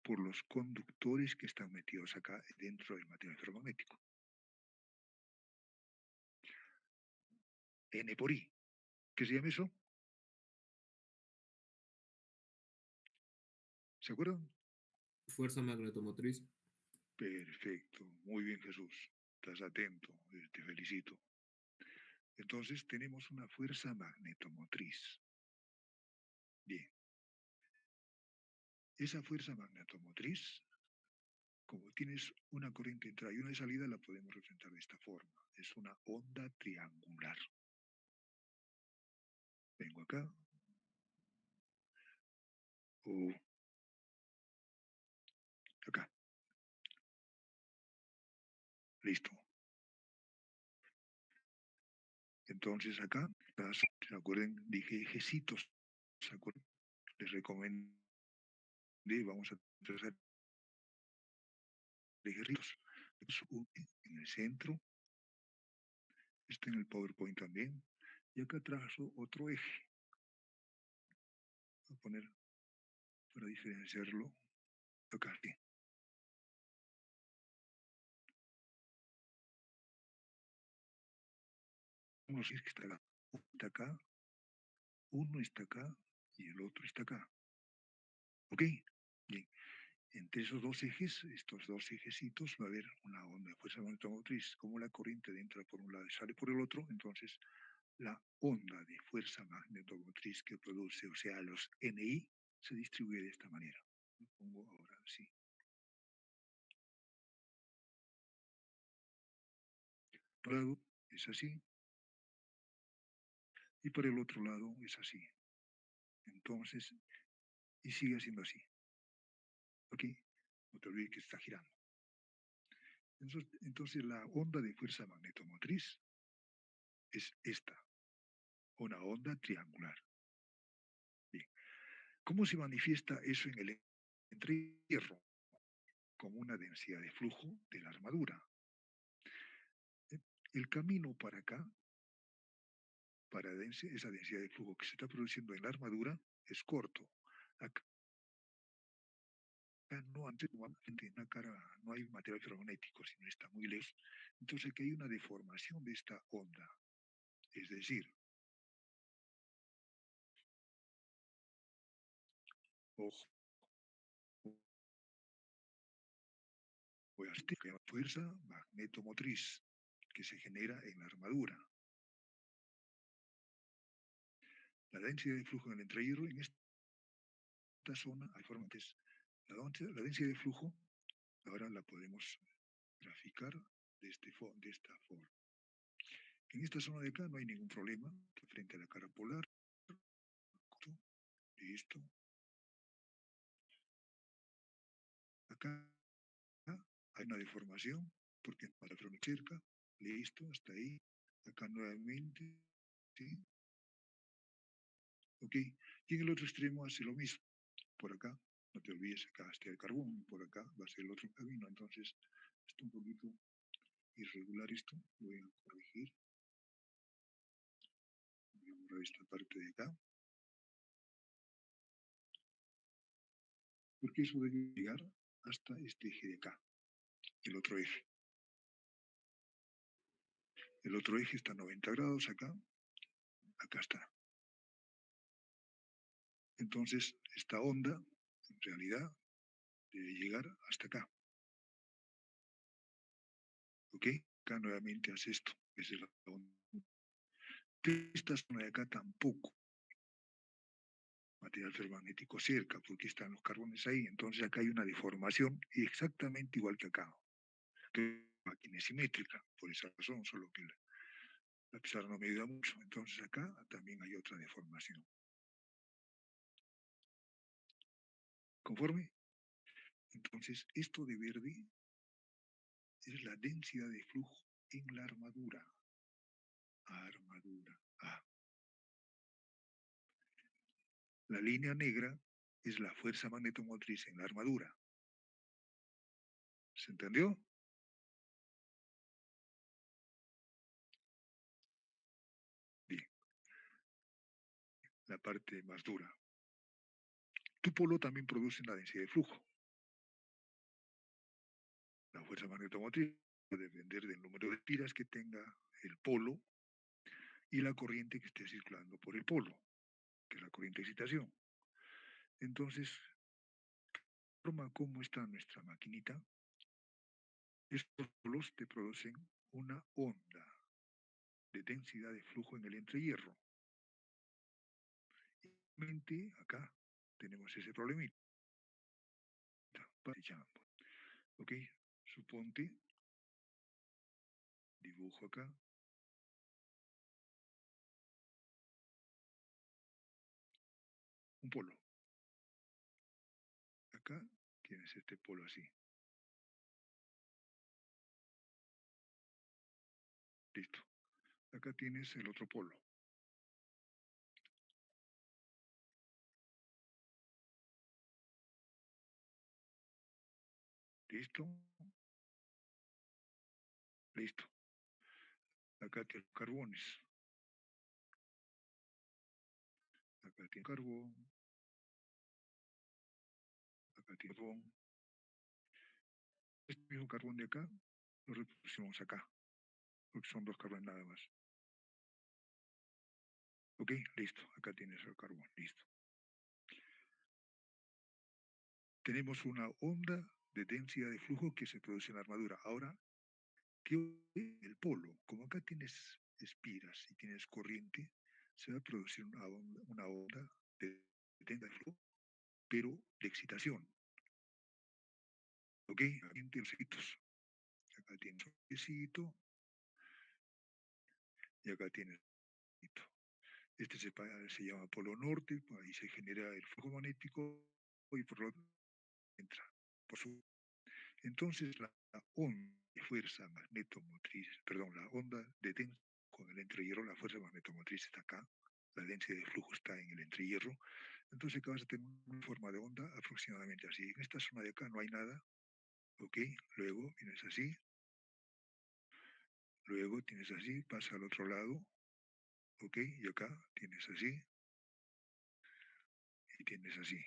por los conductores que están metidos acá dentro del material ferromagnético? N por I. ¿Qué se llama eso? ¿Se acuerdan? Fuerza magnetomotriz. Perfecto. Muy bien, Jesús. Estás atento. Te felicito. Entonces tenemos una fuerza magnetomotriz. Bien. Esa fuerza magnetomotriz, como tienes una corriente de entrada y una de salida, la podemos representar de esta forma. Es una onda triangular. Vengo acá. O acá. Listo. Entonces acá, ¿se acuerdan? Dije ejecitos. ¿Se acuerdan? Les recomendé, vamos a trazar ejecitos. En el centro. Está en el PowerPoint también. Y acá trazo otro eje. a poner para diferenciarlo acá. Sí. Uno sí es que está acá. Uno está acá, uno está acá y el otro está acá. ¿Ok? Bien. Entre esos dos ejes, estos dos ejecitos, va a haber una onda de fuerza magnetomotriz. Como la corriente entra por un lado y sale por el otro, entonces la onda de fuerza magnetomotriz que produce, o sea, los NI, se distribuye de esta manera. Lo pongo ahora así. Por un lado es así y por el otro lado es así. Entonces, y sigue siendo así. ¿Ok? No te olvides que está girando. Entonces la onda de fuerza magnetomotriz es esta, una onda triangular. Bien. ¿Cómo se manifiesta eso en el entrehierro? Como una densidad de flujo de la armadura. El camino para acá, para esa densidad de flujo que se está produciendo en la armadura, es corto. Acá no, antes no, en la cara no hay material ferromagnético, sino está muy lejos. Entonces aquí hay una deformación de esta onda. Es decir, ojo, voy a explicar fuerza magnetomotriz que se genera en la armadura. La densidad de flujo en el entrehierro en esta zona, hay forma que es la densidad de flujo, ahora la podemos graficar de esta forma. En esta zona de acá no hay ningún problema, frente a la cara polar, listo. Acá hay una deformación, porque para la cerca, listo, hasta ahí. Acá nuevamente, ¿sí? Ok, y en el otro extremo hace lo mismo. Por acá, no te olvides, acá está el carbón, por acá va a ser el otro camino, entonces está un poquito irregular esto, voy a corregir. Voy a borrar esta parte de acá. Porque eso debe llegar hasta este eje de acá, el otro eje. El otro eje está a 90 grados acá, acá está. Entonces, esta onda, en realidad, debe llegar hasta acá. ¿Ok? Acá nuevamente hace esto, esa es la onda. Esta zona de acá tampoco. Material ferromagnético cerca, porque están los carbones ahí. Entonces acá hay una deformación exactamente igual que acá. Que la máquina es simétrica, por esa razón, solo que la pizarra no me ayuda mucho. Entonces acá también hay otra deformación. ¿Conforme? Entonces, esto de verde es la densidad de flujo en la armadura. Armadura A. La línea negra es la fuerza magnetomotriz en la armadura. ¿Se entendió? Bien. La parte más dura. Tu polo también produce una densidad de flujo. La fuerza magnetomotriz va a depender del número de tiras que tenga el polo y la corriente que esté circulando por el polo, que es la corriente de excitación. Entonces, forma cómo está nuestra maquinita, estos polos te producen una onda de densidad de flujo en el entrehierro. Y acá tenemos ese problemita. Ok, suponte, dibujo acá. Un polo. Acá tienes este polo así. Listo. Acá tienes el otro polo. ¿Listo? Listo. Acá tienes carbones. Acá tiene carbón. tiene carbón. Este mismo carbón de acá lo reproducimos acá, porque son 2 carbones nada más. Ok, listo, acá tienes el carbón, listo. Tenemos una onda de densidad de flujo que se produce en la armadura. Ahora, ¿qué ocurre en el polo? Como acá tienes espiras y tienes corriente, se va a producir una onda de densidad de flujo, pero de excitación. Ok, aquí tienes los acá tienes un quesito y acá tienes un quesito. Este se llama polo norte, ahí se genera el flujo magnético y por lo tanto entra. Por su, entonces la onda de fuerza magnetomotriz, perdón, la onda de tensión con el entrehierro, la fuerza magnetomotriz está acá, la densidad de flujo está en el entrehierro, entonces acá vas a tener una forma de onda aproximadamente así. En esta zona de acá no hay nada, ok, luego vienes así, luego tienes así, pasa al otro lado, ok, y acá tienes así, y tienes así,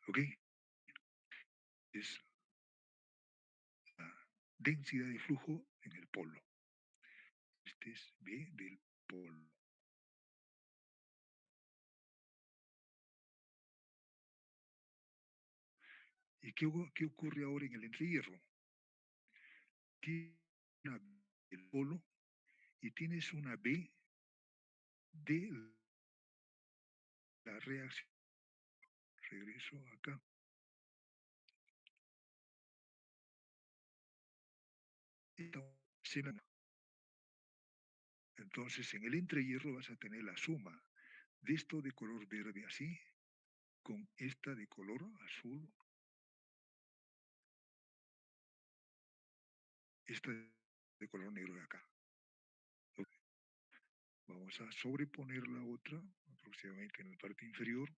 ok, es la densidad de flujo en el polo. Este es B del polo. ¿Y qué ocurre ahora en el entrehierro? Tienes una B del polo y tienes una B de la reacción. Regreso acá. Entonces en el entrehierro vas a tener la suma de esto de color verde así con esta de color azul, esta de color negro de acá. Vamos a sobreponer la otra aproximadamente en la parte inferior.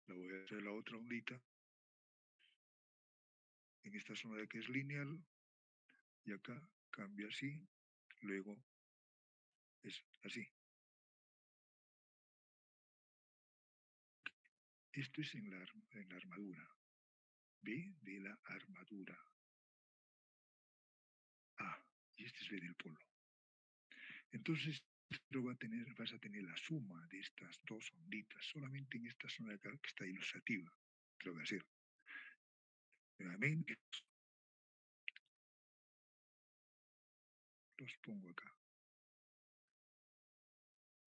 La voy a hacer la otra ondita en esta zona de aquí es lineal y acá cambia así, luego es así. Esto es en la armadura. B de la armadura. A. Y este es B del polo. Entonces, vas a tener la suma de estas dos onditas, solamente en esta zona de acá que está ilustrativa. Te lo voy a hacer. Nuevamente, los pongo acá.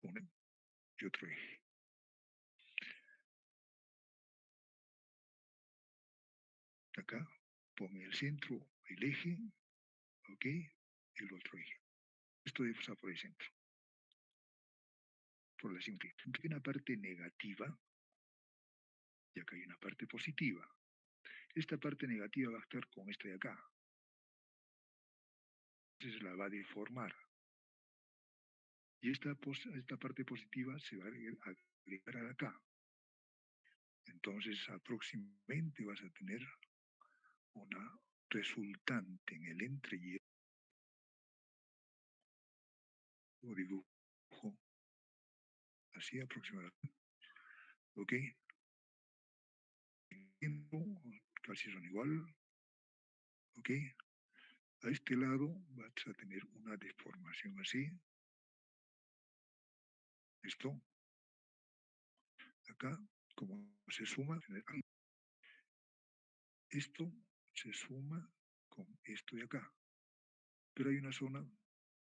Uno y otro eje. Acá pongo en el centro el eje, ok, y el otro eje. Esto debe pasar por el centro. Por la simple. Hay una parte negativa y acá hay una parte positiva. Esta parte negativa va a estar con esta de acá. Entonces la va a deformar. Y esta parte positiva se va a agregar a acá. Entonces aproximadamente vas a tener una resultante en el entrehierro o dibujo así aproximadamente. ¿Ok? Casi son igual. ¿Ok? A este lado vas a tener una deformación así. Esto. Acá, como se suma, esto se suma con esto de acá. Pero hay una zona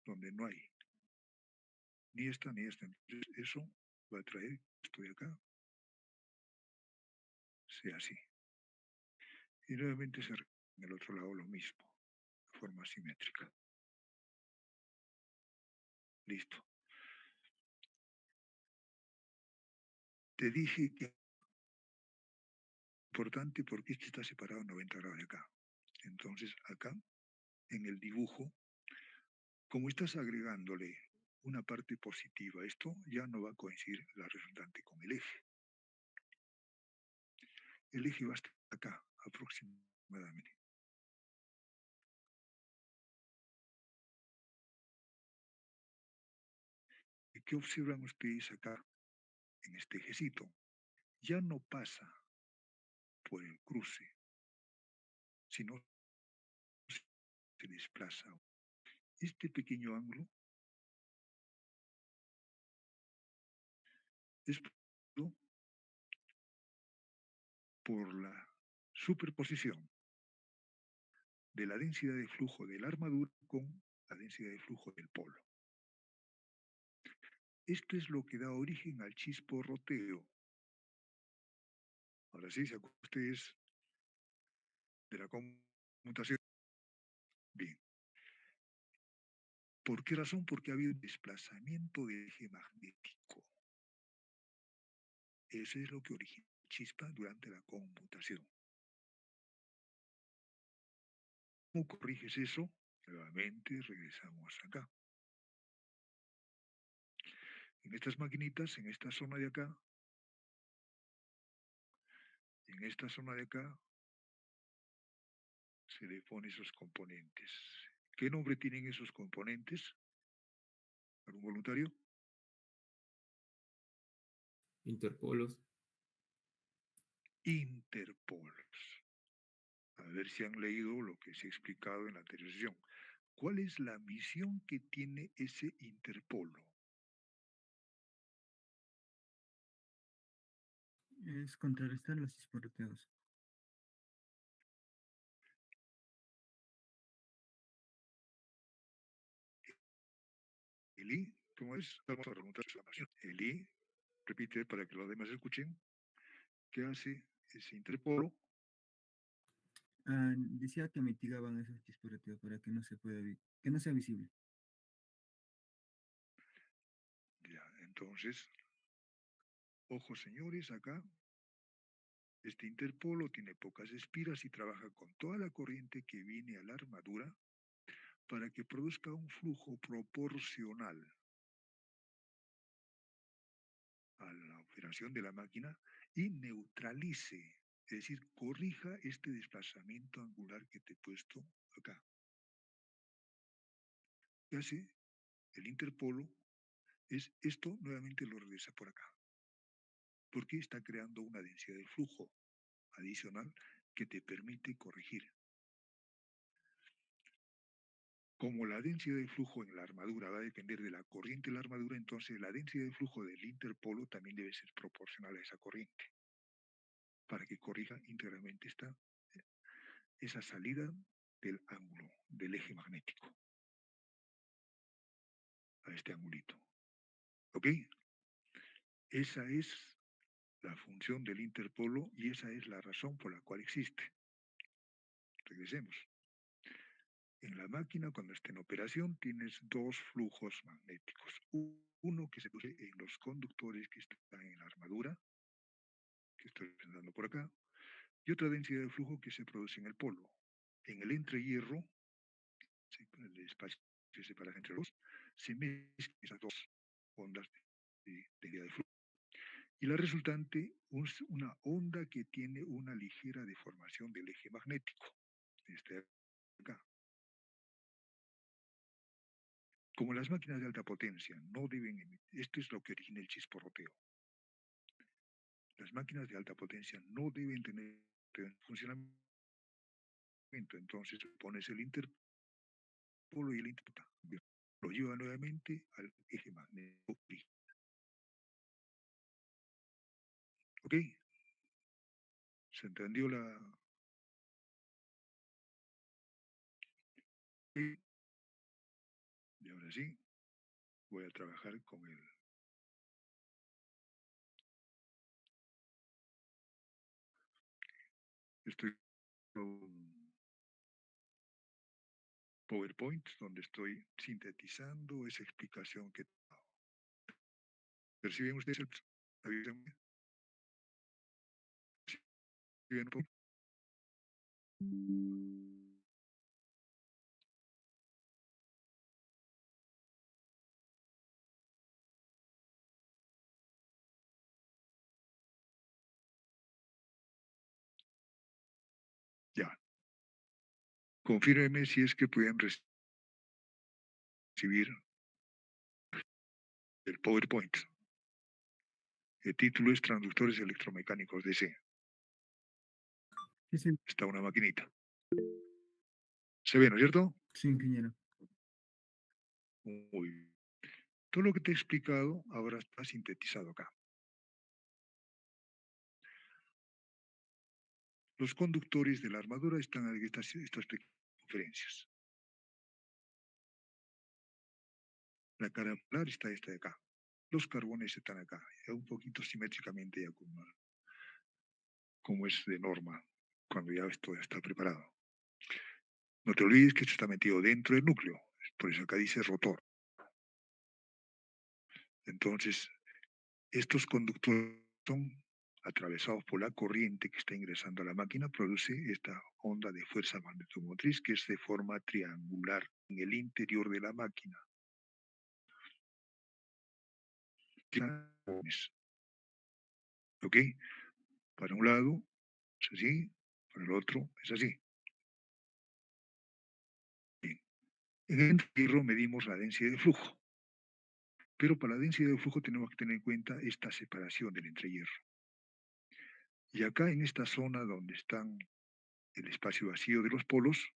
donde no hay ni esta ni esta. Entonces eso va a traer esto de acá, sea así. Y nuevamente en el otro lado lo mismo, de forma simétrica. Listo. Te dije que es importante porque este está separado 90 grados de acá. Entonces acá, en el dibujo, como estás agregándole una parte positiva a esto, ya no va a coincidir la resultante con el eje. El eje va a estar acá, aproximadamente. ¿Y qué observan ustedes acá, en este ejecito, ya no pasa por el cruce, sino se desplaza. Este pequeño ángulo es producido por la superposición de la densidad de flujo de la armadura con la densidad de flujo del polo. Esto es lo que da origen al chisporroteo. Ahora sí, ¿se acuerdan ustedes de la conmutación? Bien. ¿Por qué razón? Porque ha habido un desplazamiento del eje magnético. Eso es lo que origina la chispa durante la conmutación. ¿Cómo corriges eso? Nuevamente regresamos acá. En estas maquinitas, en esta zona de acá, en esta zona de acá, se le pone esos componentes. ¿Qué nombre tienen esos componentes? ¿Algún voluntario? Interpolos. Interpolos. A ver si han leído lo que se ha explicado en la anterior sesión. ¿Cuál es la misión que tiene ese interpolo? Es contrarrestar los chisporroteos. Eli, ¿cómo es? Vamos a preguntar la misión. Eli, repite para que los demás escuchen. ¿Qué hace ese interpolo? Decía que mitigaban esos chisporroteos para que no se pueda que no sea visible. Ya, entonces, ojo señores, acá este interpolo tiene pocas espiras y trabaja con toda la corriente que viene a la armadura para que produzca un flujo proporcional a la operación de la máquina y neutralice, es decir, corrija este desplazamiento angular que te he puesto acá. ¿Qué hace el interpolo? Es esto nuevamente lo regresa por acá, porque está creando una densidad de flujo adicional que te permite corregir. Como la densidad de flujo en la armadura va a depender de la corriente de la armadura, entonces la densidad de flujo del interpolo también debe ser proporcional a esa corriente, para que corrija íntegramente esa salida del ángulo, del eje magnético, a este angulito. ¿Ok? Esa es la función del interpolo y esa es la razón por la cual existe. Regresemos. En la máquina, cuando está en operación, tienes dos flujos magnéticos. Uno que se produce en los conductores que están en la armadura, que estoy presentando por acá, y otra densidad de flujo que se produce en el polo. En el entrehierro, el espacio que separa entre los, se mezclan esas dos ondas de densidad de flujo. Y la resultante es una onda que tiene una ligera deformación del eje magnético. Este acá. Como las máquinas de alta potencia no deben emitir, esto es lo que origina el chisporroteo. Las máquinas de alta potencia no deben tener funcionamiento, entonces pones el interpolo y el interpolo lo lleva nuevamente al eje magnético. ¿Ok? ¿Se entendió la...? Y ahora sí, voy a trabajar con el... Estoy con PowerPoint, donde estoy sintetizando esa explicación que... ¿Perciben ustedes el... Avísenme. ¿Perciben un poco? Ya. Confírmeme si es que pueden recibir el PowerPoint. El título es Transductores Electromecánicos DC. Sí, Está una maquinita. ¿Se ve, no es cierto? sí, ingeniero. Muy bien. Todo lo que te he explicado ahora está sintetizado acá. Los conductores de la armadura están en estas pequeñas conferencias. La cara polar está esta de acá. Los carbones están acá, ya un poquito simétricamente ya como es de norma, cuando ya esto ya está preparado. No te olvides que esto está metido dentro del núcleo, por eso acá dice rotor. Entonces, estos conductores son atravesados por la corriente que está ingresando a la máquina, produce esta onda de fuerza magnetomotriz que es de forma triangular en el interior de la máquina. ¿Ok? Para un lado es así, para el otro es así. Bien. En el entierro medimos la densidad de flujo, pero para la densidad de flujo tenemos que tener en cuenta esta separación del entrehierro. Y acá en esta zona donde están el espacio vacío de los polos,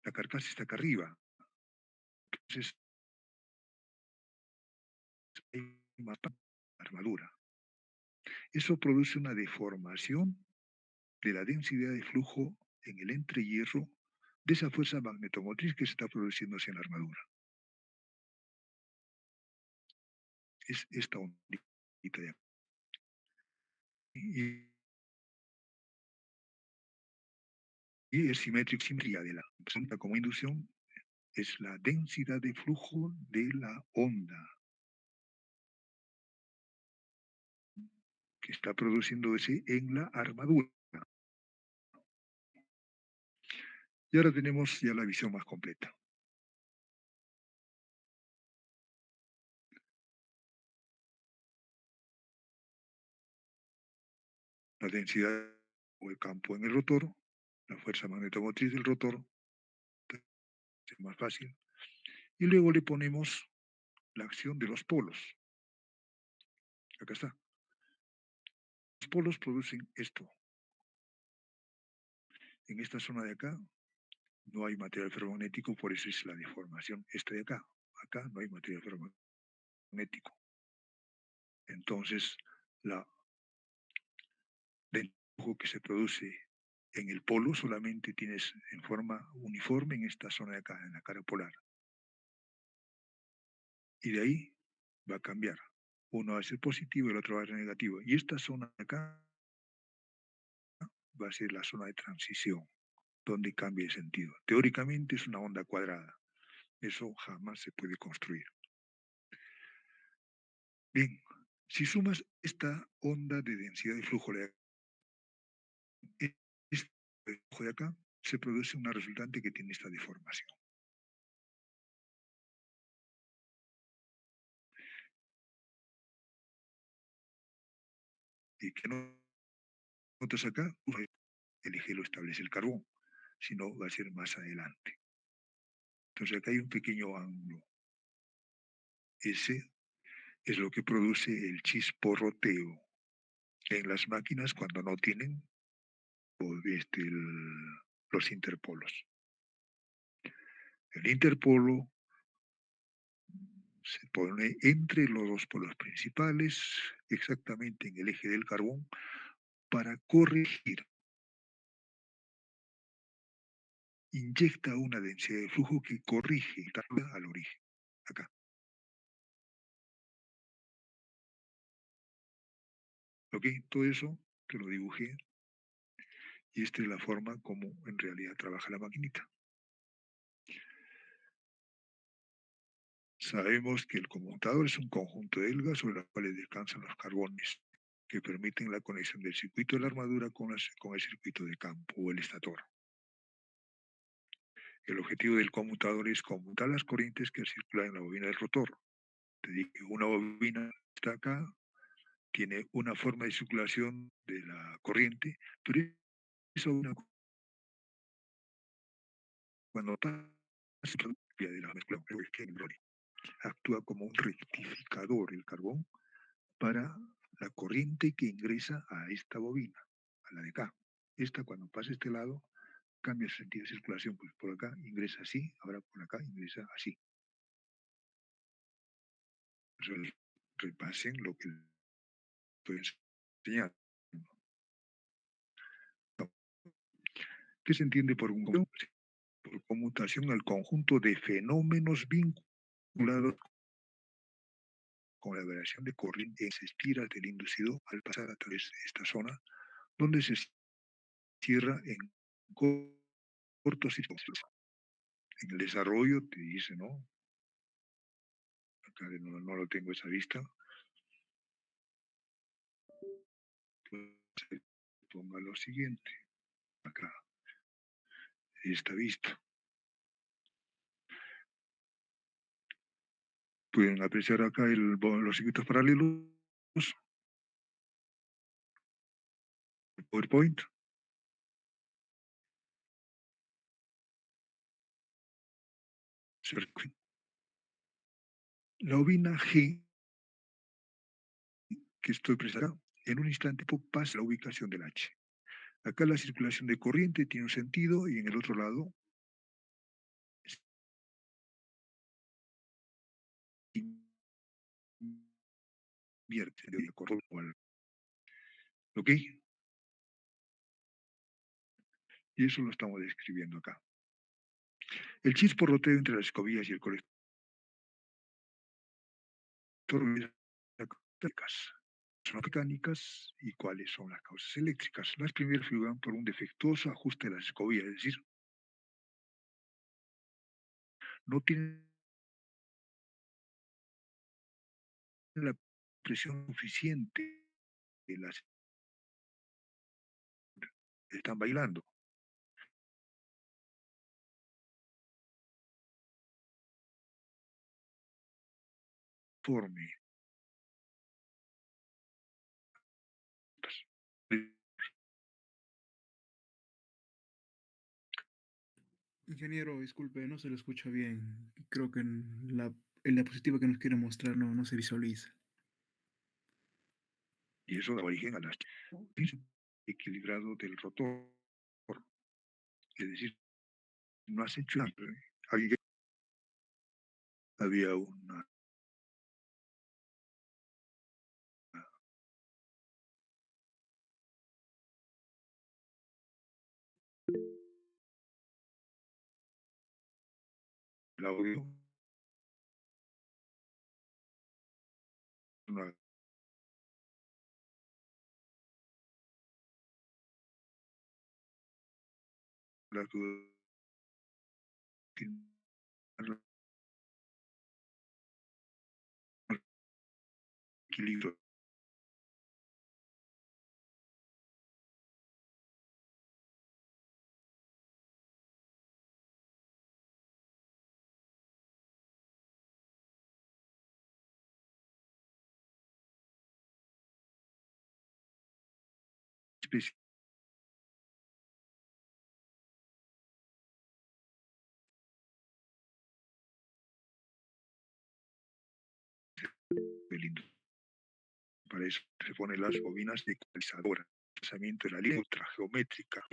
la carcasa está acá arriba. Entonces, hay más armadura. Eso produce una deformación de la densidad de flujo en el entrehierro de esa fuerza magnetomotriz que se está produciéndose en la armadura. Es esta ondita de acá. Y es simetría de la onda como inducción, es la densidad de flujo de la onda que está produciéndose en la armadura. Y ahora tenemos ya la visión más completa. La densidad o el campo en el rotor, la fuerza magnetomotriz del rotor, es más fácil. Y luego le ponemos la acción de los polos. Acá está. Los polos producen esto. En esta zona de acá no hay material ferromagnético, por eso es la deformación. Esta de acá. Acá no hay material ferromagnético. Entonces, la del flujo que se produce en el polo solamente tienes en forma uniforme en esta zona de acá, en la cara polar. Y de ahí va a cambiar. Uno va a ser positivo y el otro va a ser negativo. Y esta zona de acá va a ser la zona de transición, donde cambia el sentido. Teóricamente es una onda cuadrada. Eso jamás se puede construir. Bien, si sumas esta onda de densidad de flujo de acá, se produce una resultante que tiene esta deformación. ¿Y qué notas acá? El eje lo establece el carbón, si no va a ser más adelante. Entonces acá hay un pequeño ángulo. Ese es lo que produce el chisporroteo en las máquinas cuando no tienen los interpolos. El interpolo se pone entre los dos polos principales, exactamente en el eje del carbón, para corregir. Inyecta una densidad de flujo que corrige al origen. Acá. ¿Ok? Todo eso te lo dibujé y esta es la forma como en realidad trabaja la maquinita. Sabemos que el conmutador es un conjunto de helgas sobre las cuales descansan los carbones que permiten la conexión del circuito de la armadura con el circuito de campo o el estator. El objetivo del conmutador es conmutar las corrientes que circulan en la bobina del rotor. Te digo que una bobina está acá, tiene una forma de circulación de la corriente, pero esa bobina cuando pasa de la mezcla actúa como un rectificador el carbón para la corriente que ingresa a esta bobina, a la de acá. Esta cuando pasa este lado cambia su sentido de circulación, pues por acá ingresa así, ahora por acá ingresa así. Repasen lo que estoy enseñando. ¿Qué se entiende por conmutación al conjunto de fenómenos vinculados con la variación de corriente en las espiras del inducido al pasar a través de esta zona, donde se cierra en cortocircuitos? En el desarrollo te dice, ¿no? Acá no lo tengo esa vista. Pues, ponga lo siguiente, acá, esta vista. Pueden apreciar acá los circuitos paralelos, el PowerPoint. La bobina G que estoy presentando, en un instante pasa la ubicación del H. Acá la circulación de corriente tiene un sentido y en el otro lado invierte de acuerdo al. ¿Ok? Y eso lo estamos describiendo acá. El chisporroteo entre las escobillas y el colector son mecánicas y cuáles son las causas eléctricas. Las primeras figuran por un defectuoso ajuste de las escobillas, es decir, no tienen la presión suficiente, las están bailando. Forme. Ingeniero, disculpe, no se lo escucha bien. Creo que en la diapositiva que nos quiere mostrar no se visualiza. Y eso da origen a las equilibrado del rotor. Es decir, no has hecho nada. Había una el audio, una, la equilibrio. Especie del Para eso se ponen las bobinas de ecualizadora, trazamiento de la línea ultrageométrica.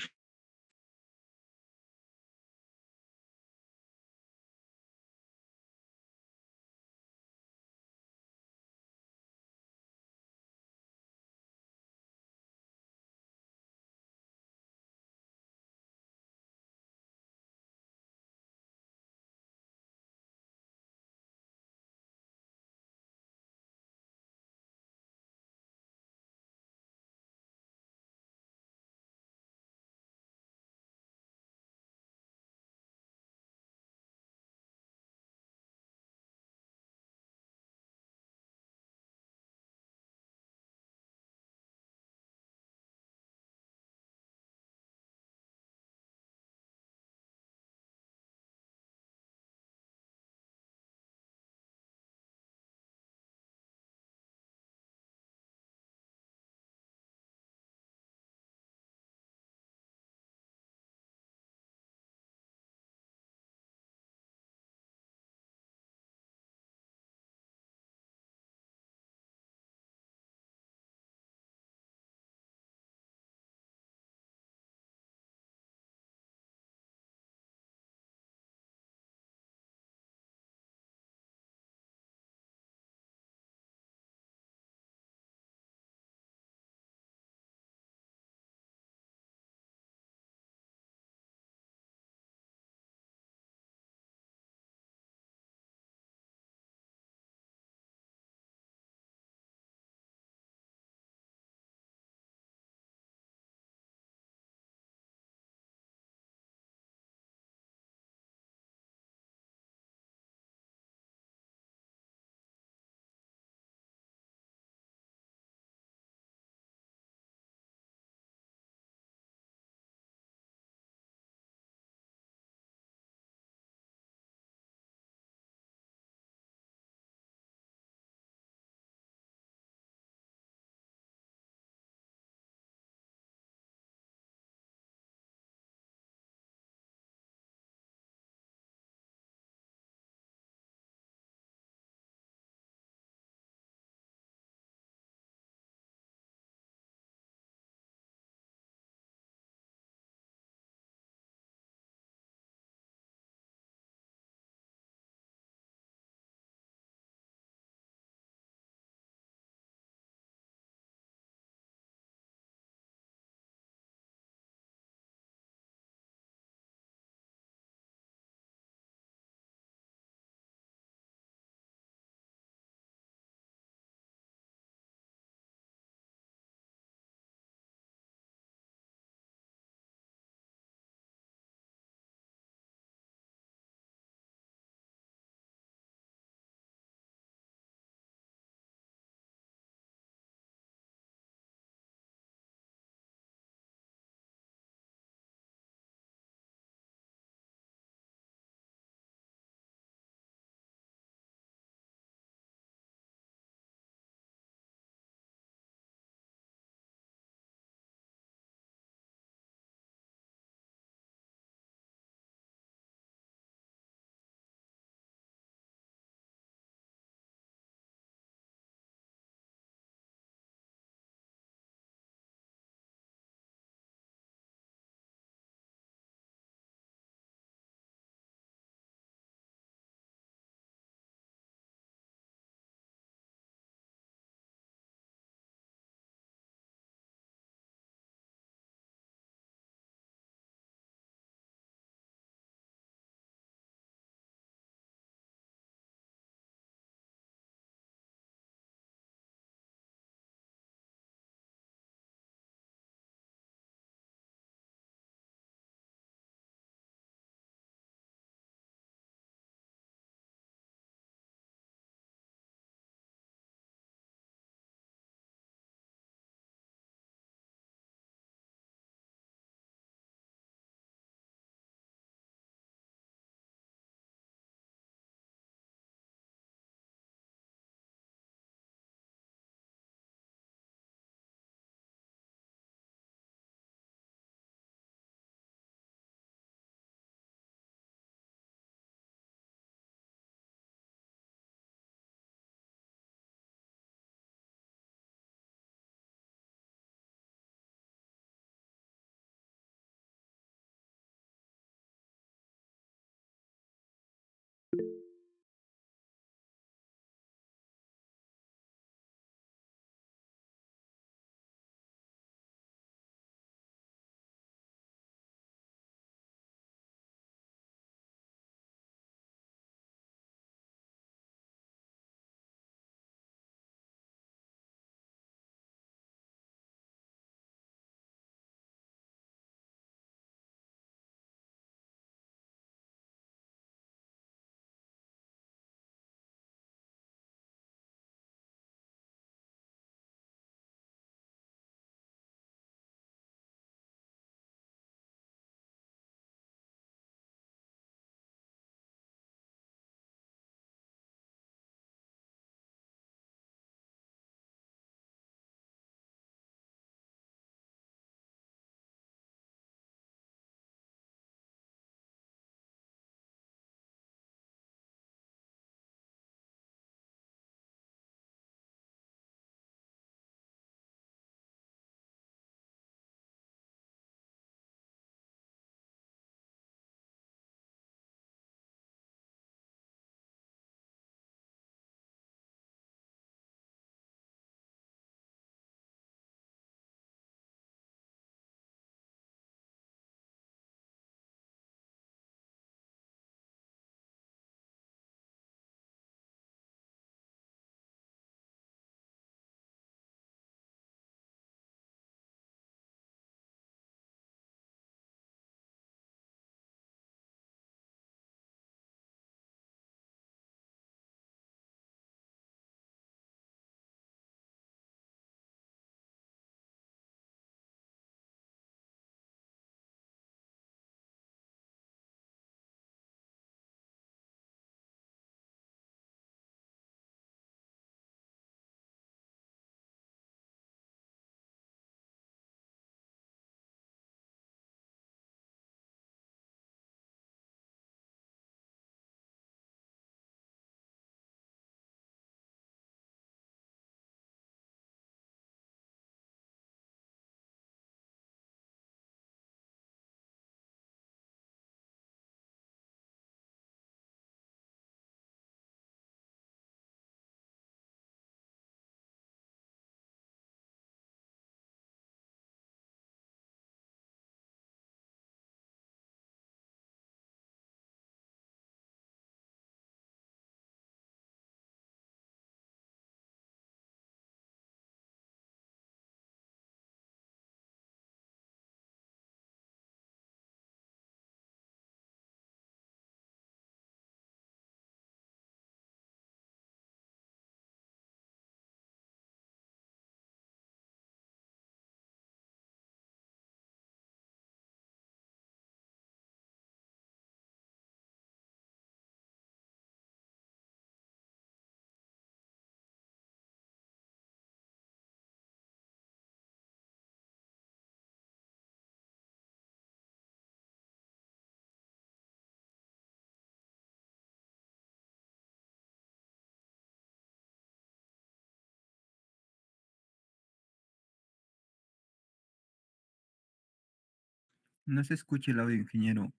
No se escucha el audio, ingeniero.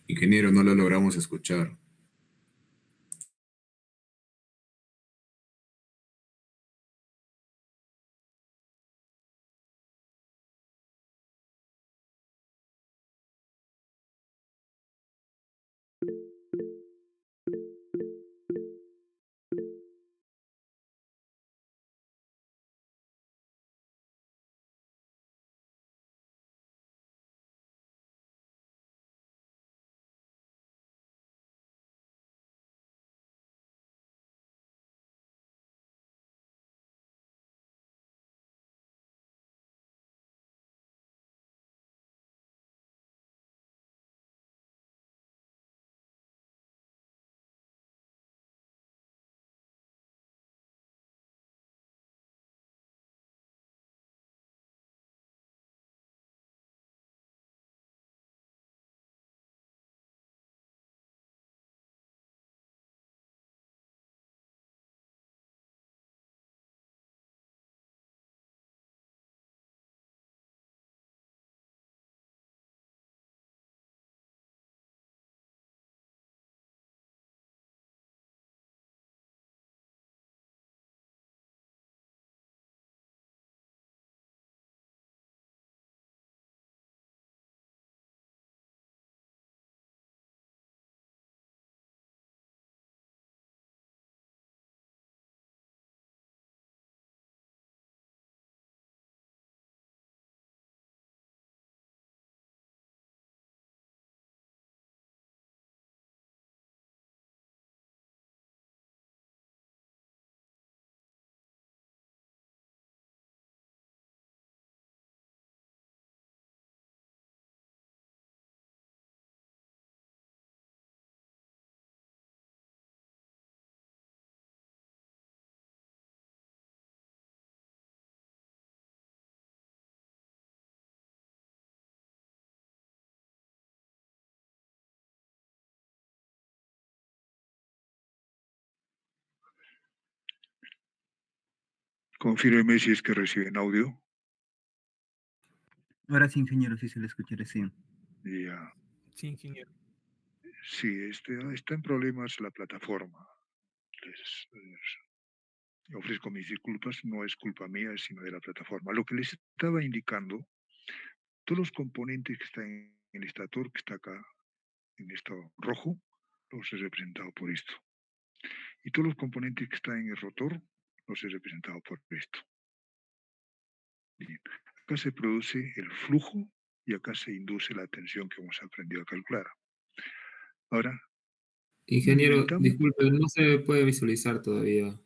Ingeniero, no lo logramos escuchar. Confírmeme si es que reciben audio. Ahora sí, ingeniero, sí se le escucha recién. Ya. Sí, ingeniero. Sí, está en problemas la plataforma. Ofrezco mis disculpas, no es culpa mía, sino de la plataforma. Lo que les estaba indicando, todos los componentes que están en el estator, que está acá, en esto rojo, los he representado por esto. Y todos los componentes que están en el rotor, los he representado por esto. Bien. Acá se produce el flujo y acá se induce la tensión que hemos aprendido a calcular. Ahora, Ingeniero, inventamos, disculpe, no se puede visualizar todavía.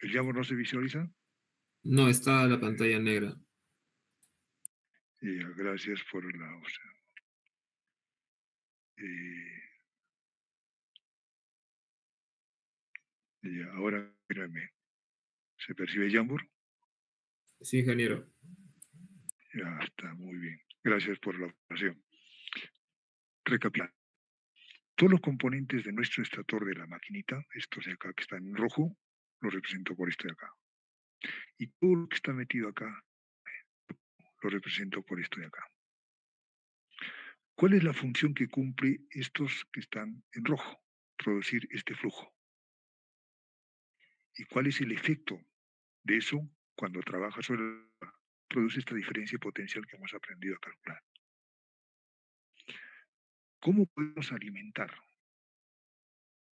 ¿el llamo no se visualiza? No, está la pantalla negra. Ya, gracias por la opción. Ya, ahora mírame. ¿Se percibe Jambur? Sí, ingeniero. Ya está, muy bien. Gracias por la observación. Recapitulando. Todos los componentes de nuestro estator de la maquinita, estos de acá que están en rojo, los represento por esto de acá. Y todo lo que está metido acá, lo represento por esto de acá. ¿Cuál es la función que cumple estos que están en rojo? Producir este flujo. ¿Y cuál es el efecto de eso cuando trabaja sobre produce esta diferencia potencial que hemos aprendido a calcular? ¿Cómo podemos alimentar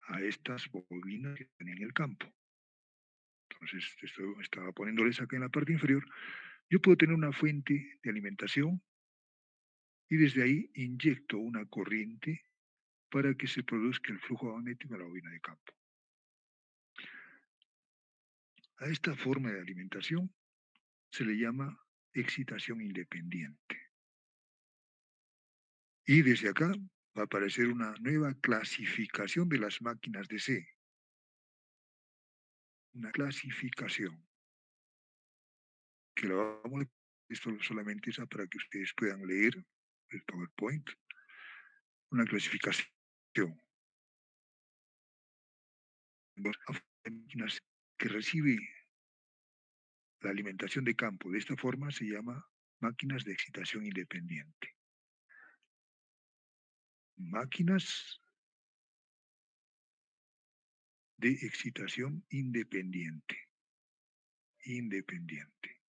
a estas bobinas que están en el campo? Entonces, estaba poniéndoles acá en la parte inferior. Yo puedo tener una fuente de alimentación y desde ahí inyecto una corriente para que se produzca el flujo magnético a la bobina de campo. A esta forma de alimentación se le llama excitación independiente. Y desde acá va a aparecer una nueva clasificación de las máquinas de C. Una clasificación. Que lo vamos a... Esto solamente es para que ustedes puedan leer el PowerPoint. Una clasificación. Máquinas que recibe la alimentación de campo de esta forma se llama máquinas de excitación independiente. Máquinas de excitación independiente. Independiente.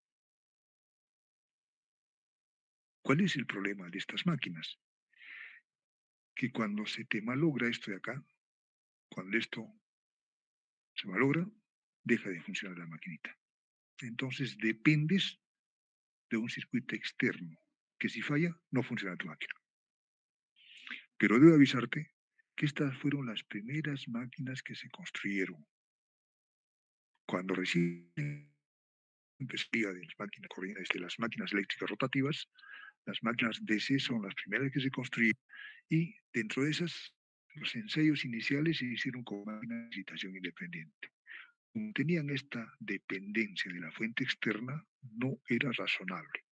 ¿Cuál es el problema de estas máquinas? Que cuando se te malogra esto de acá, cuando esto se malogra, deja de funcionar la maquinita. Entonces dependes de un circuito externo, que si falla, no funciona tu máquina. Pero debo avisarte que estas fueron las primeras máquinas que se construyeron. Cuando recién empecé de las máquinas corrientes, de las máquinas eléctricas rotativas, las máquinas DC son las primeras que se construyeron y dentro de esas, los ensayos iniciales se hicieron con máquinas de excitación independiente. Como tenían esta dependencia de la fuente externa, no era razonable.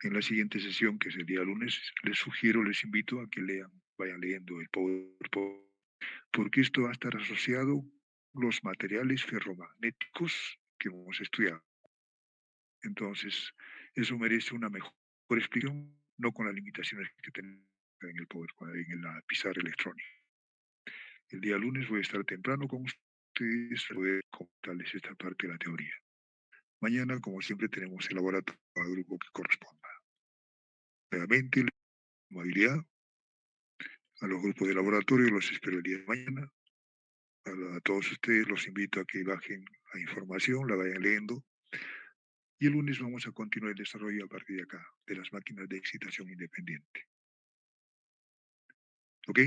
En la siguiente sesión, que es el día lunes, les invito a que vayan leyendo el PowerPoint, porque esto va a estar asociado a los materiales ferromagnéticos que hemos estudiado. Entonces, eso merece una mejor explicación, no con las limitaciones que tenemos en el PowerPoint, en la pizarra electrónica. El día lunes voy a estar temprano con ustedes para poder contarles esta parte de la teoría. Mañana, como siempre, tenemos el laboratorio al grupo que corresponda. Nuevamente, la amabilidad a los grupos de laboratorio, los espero el día de mañana. A todos ustedes los invito a que bajen la información, la vayan leyendo. Y el lunes vamos a continuar el desarrollo a partir de acá, de las máquinas de excitación independiente. ¿Ok?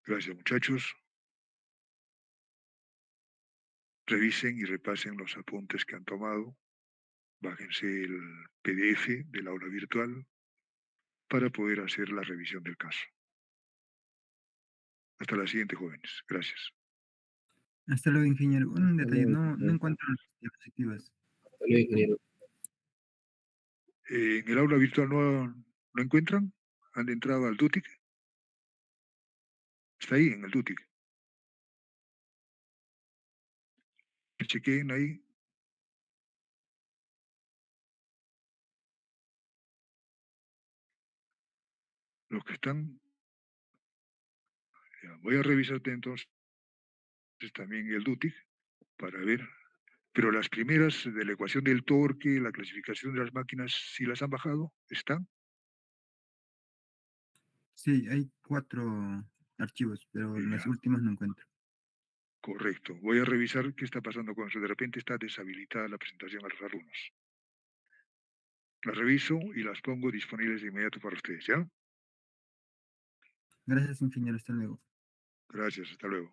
Gracias, muchachos. Revisen y repasen los apuntes que han tomado. Bájense el PDF del aula virtual para poder hacer la revisión del caso. Hasta la siguiente, jóvenes. Gracias. Hasta luego, ingeniero. Un Hasta detalle, luego, no ingeniero. encuentro las diapositivas. Hasta luego, ingeniero. En el aula virtual no encuentran. Han entrado al DUTIC. Está ahí en el DUTIC. chequeen ahí. Los que están, ya, voy a revisarte entonces también el DUTIC para ver. Pero las primeras de la ecuación del torque, la clasificación de las máquinas, si las han bajado, ¿están? Sí, hay 4 archivos, pero las Ya, últimas no encuentro. correcto. Voy a revisar qué está pasando con eso. De repente está deshabilitada la presentación a los alumnos. Las reviso y las pongo disponibles de inmediato para ustedes, ¿ya? Gracias, ingeniero. Hasta luego. Gracias, hasta luego.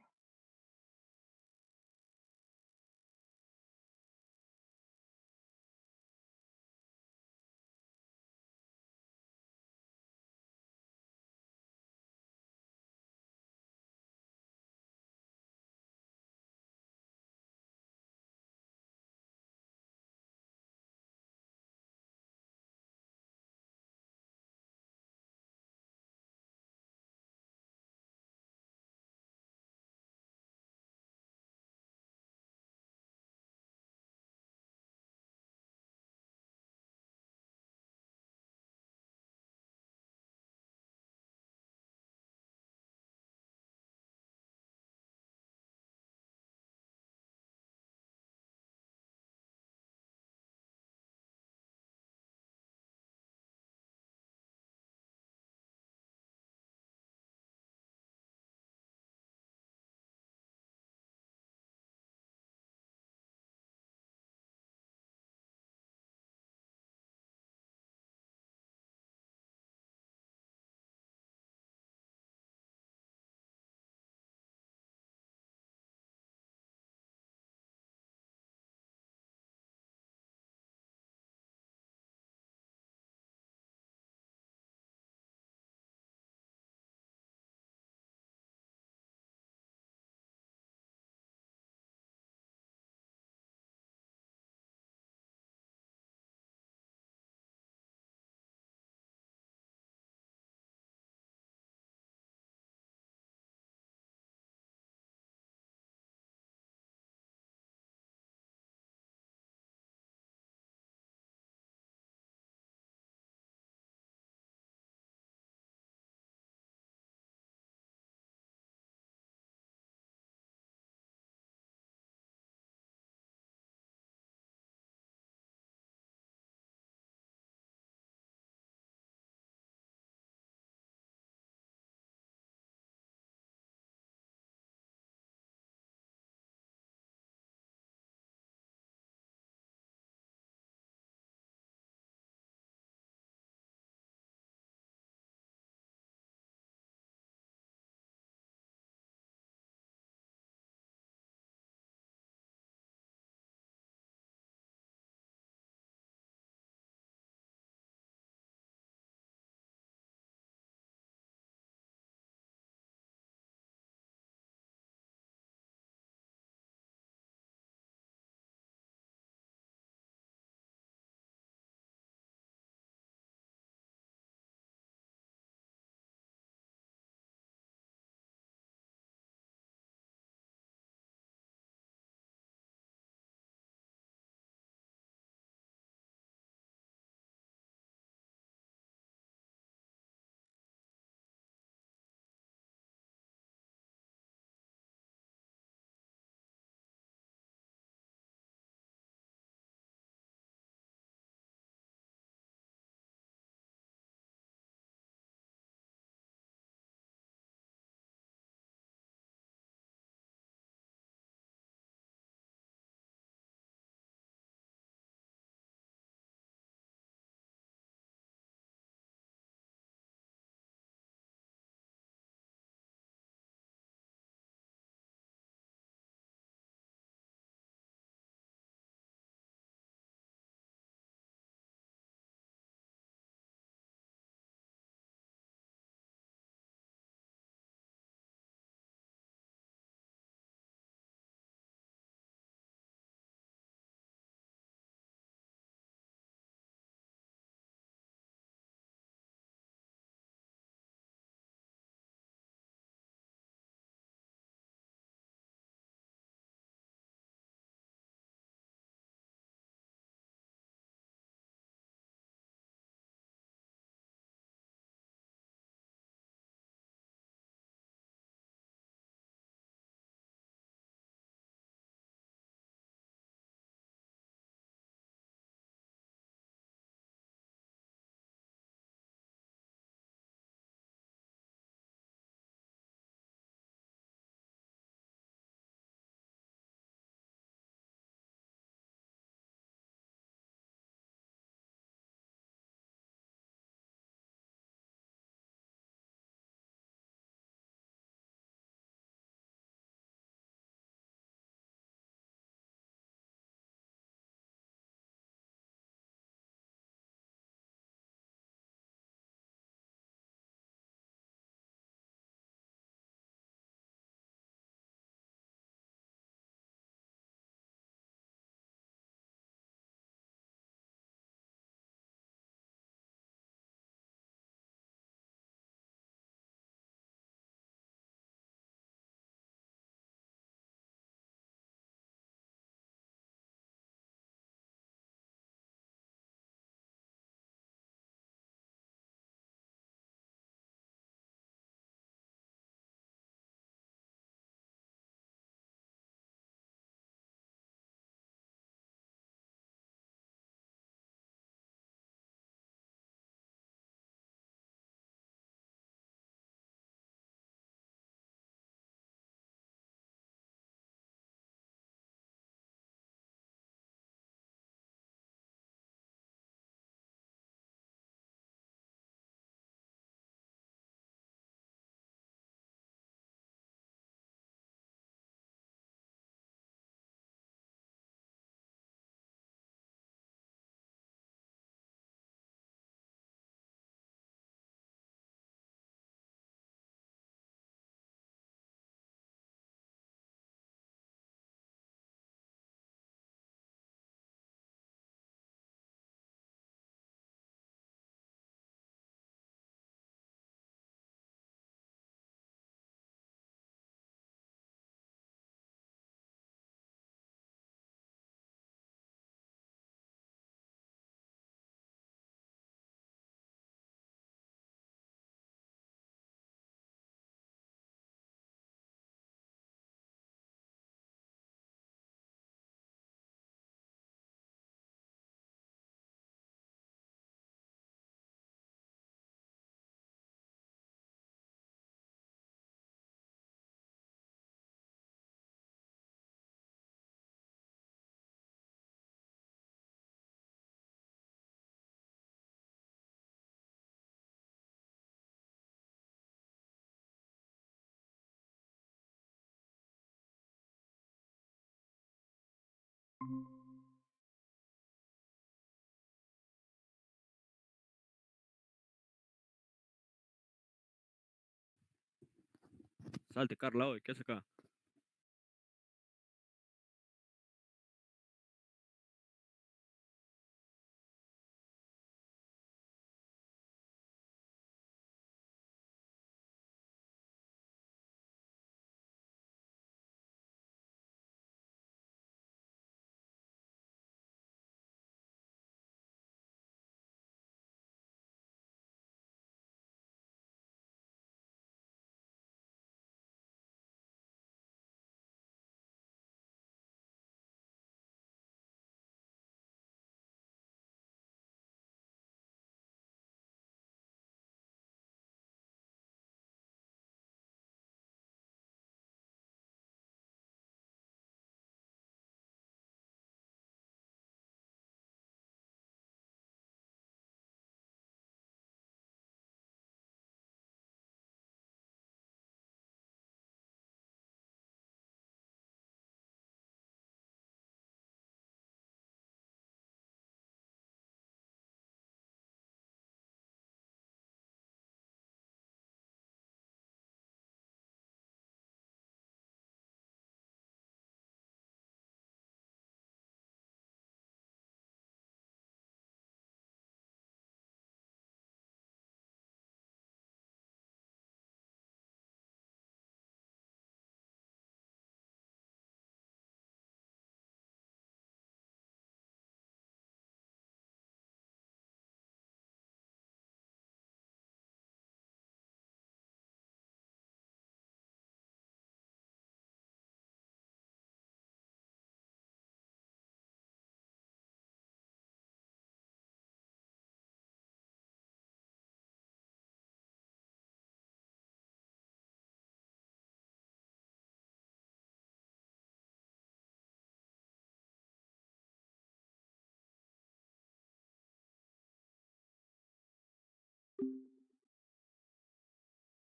Salte, Carla, hoy, ¿qué hace acá?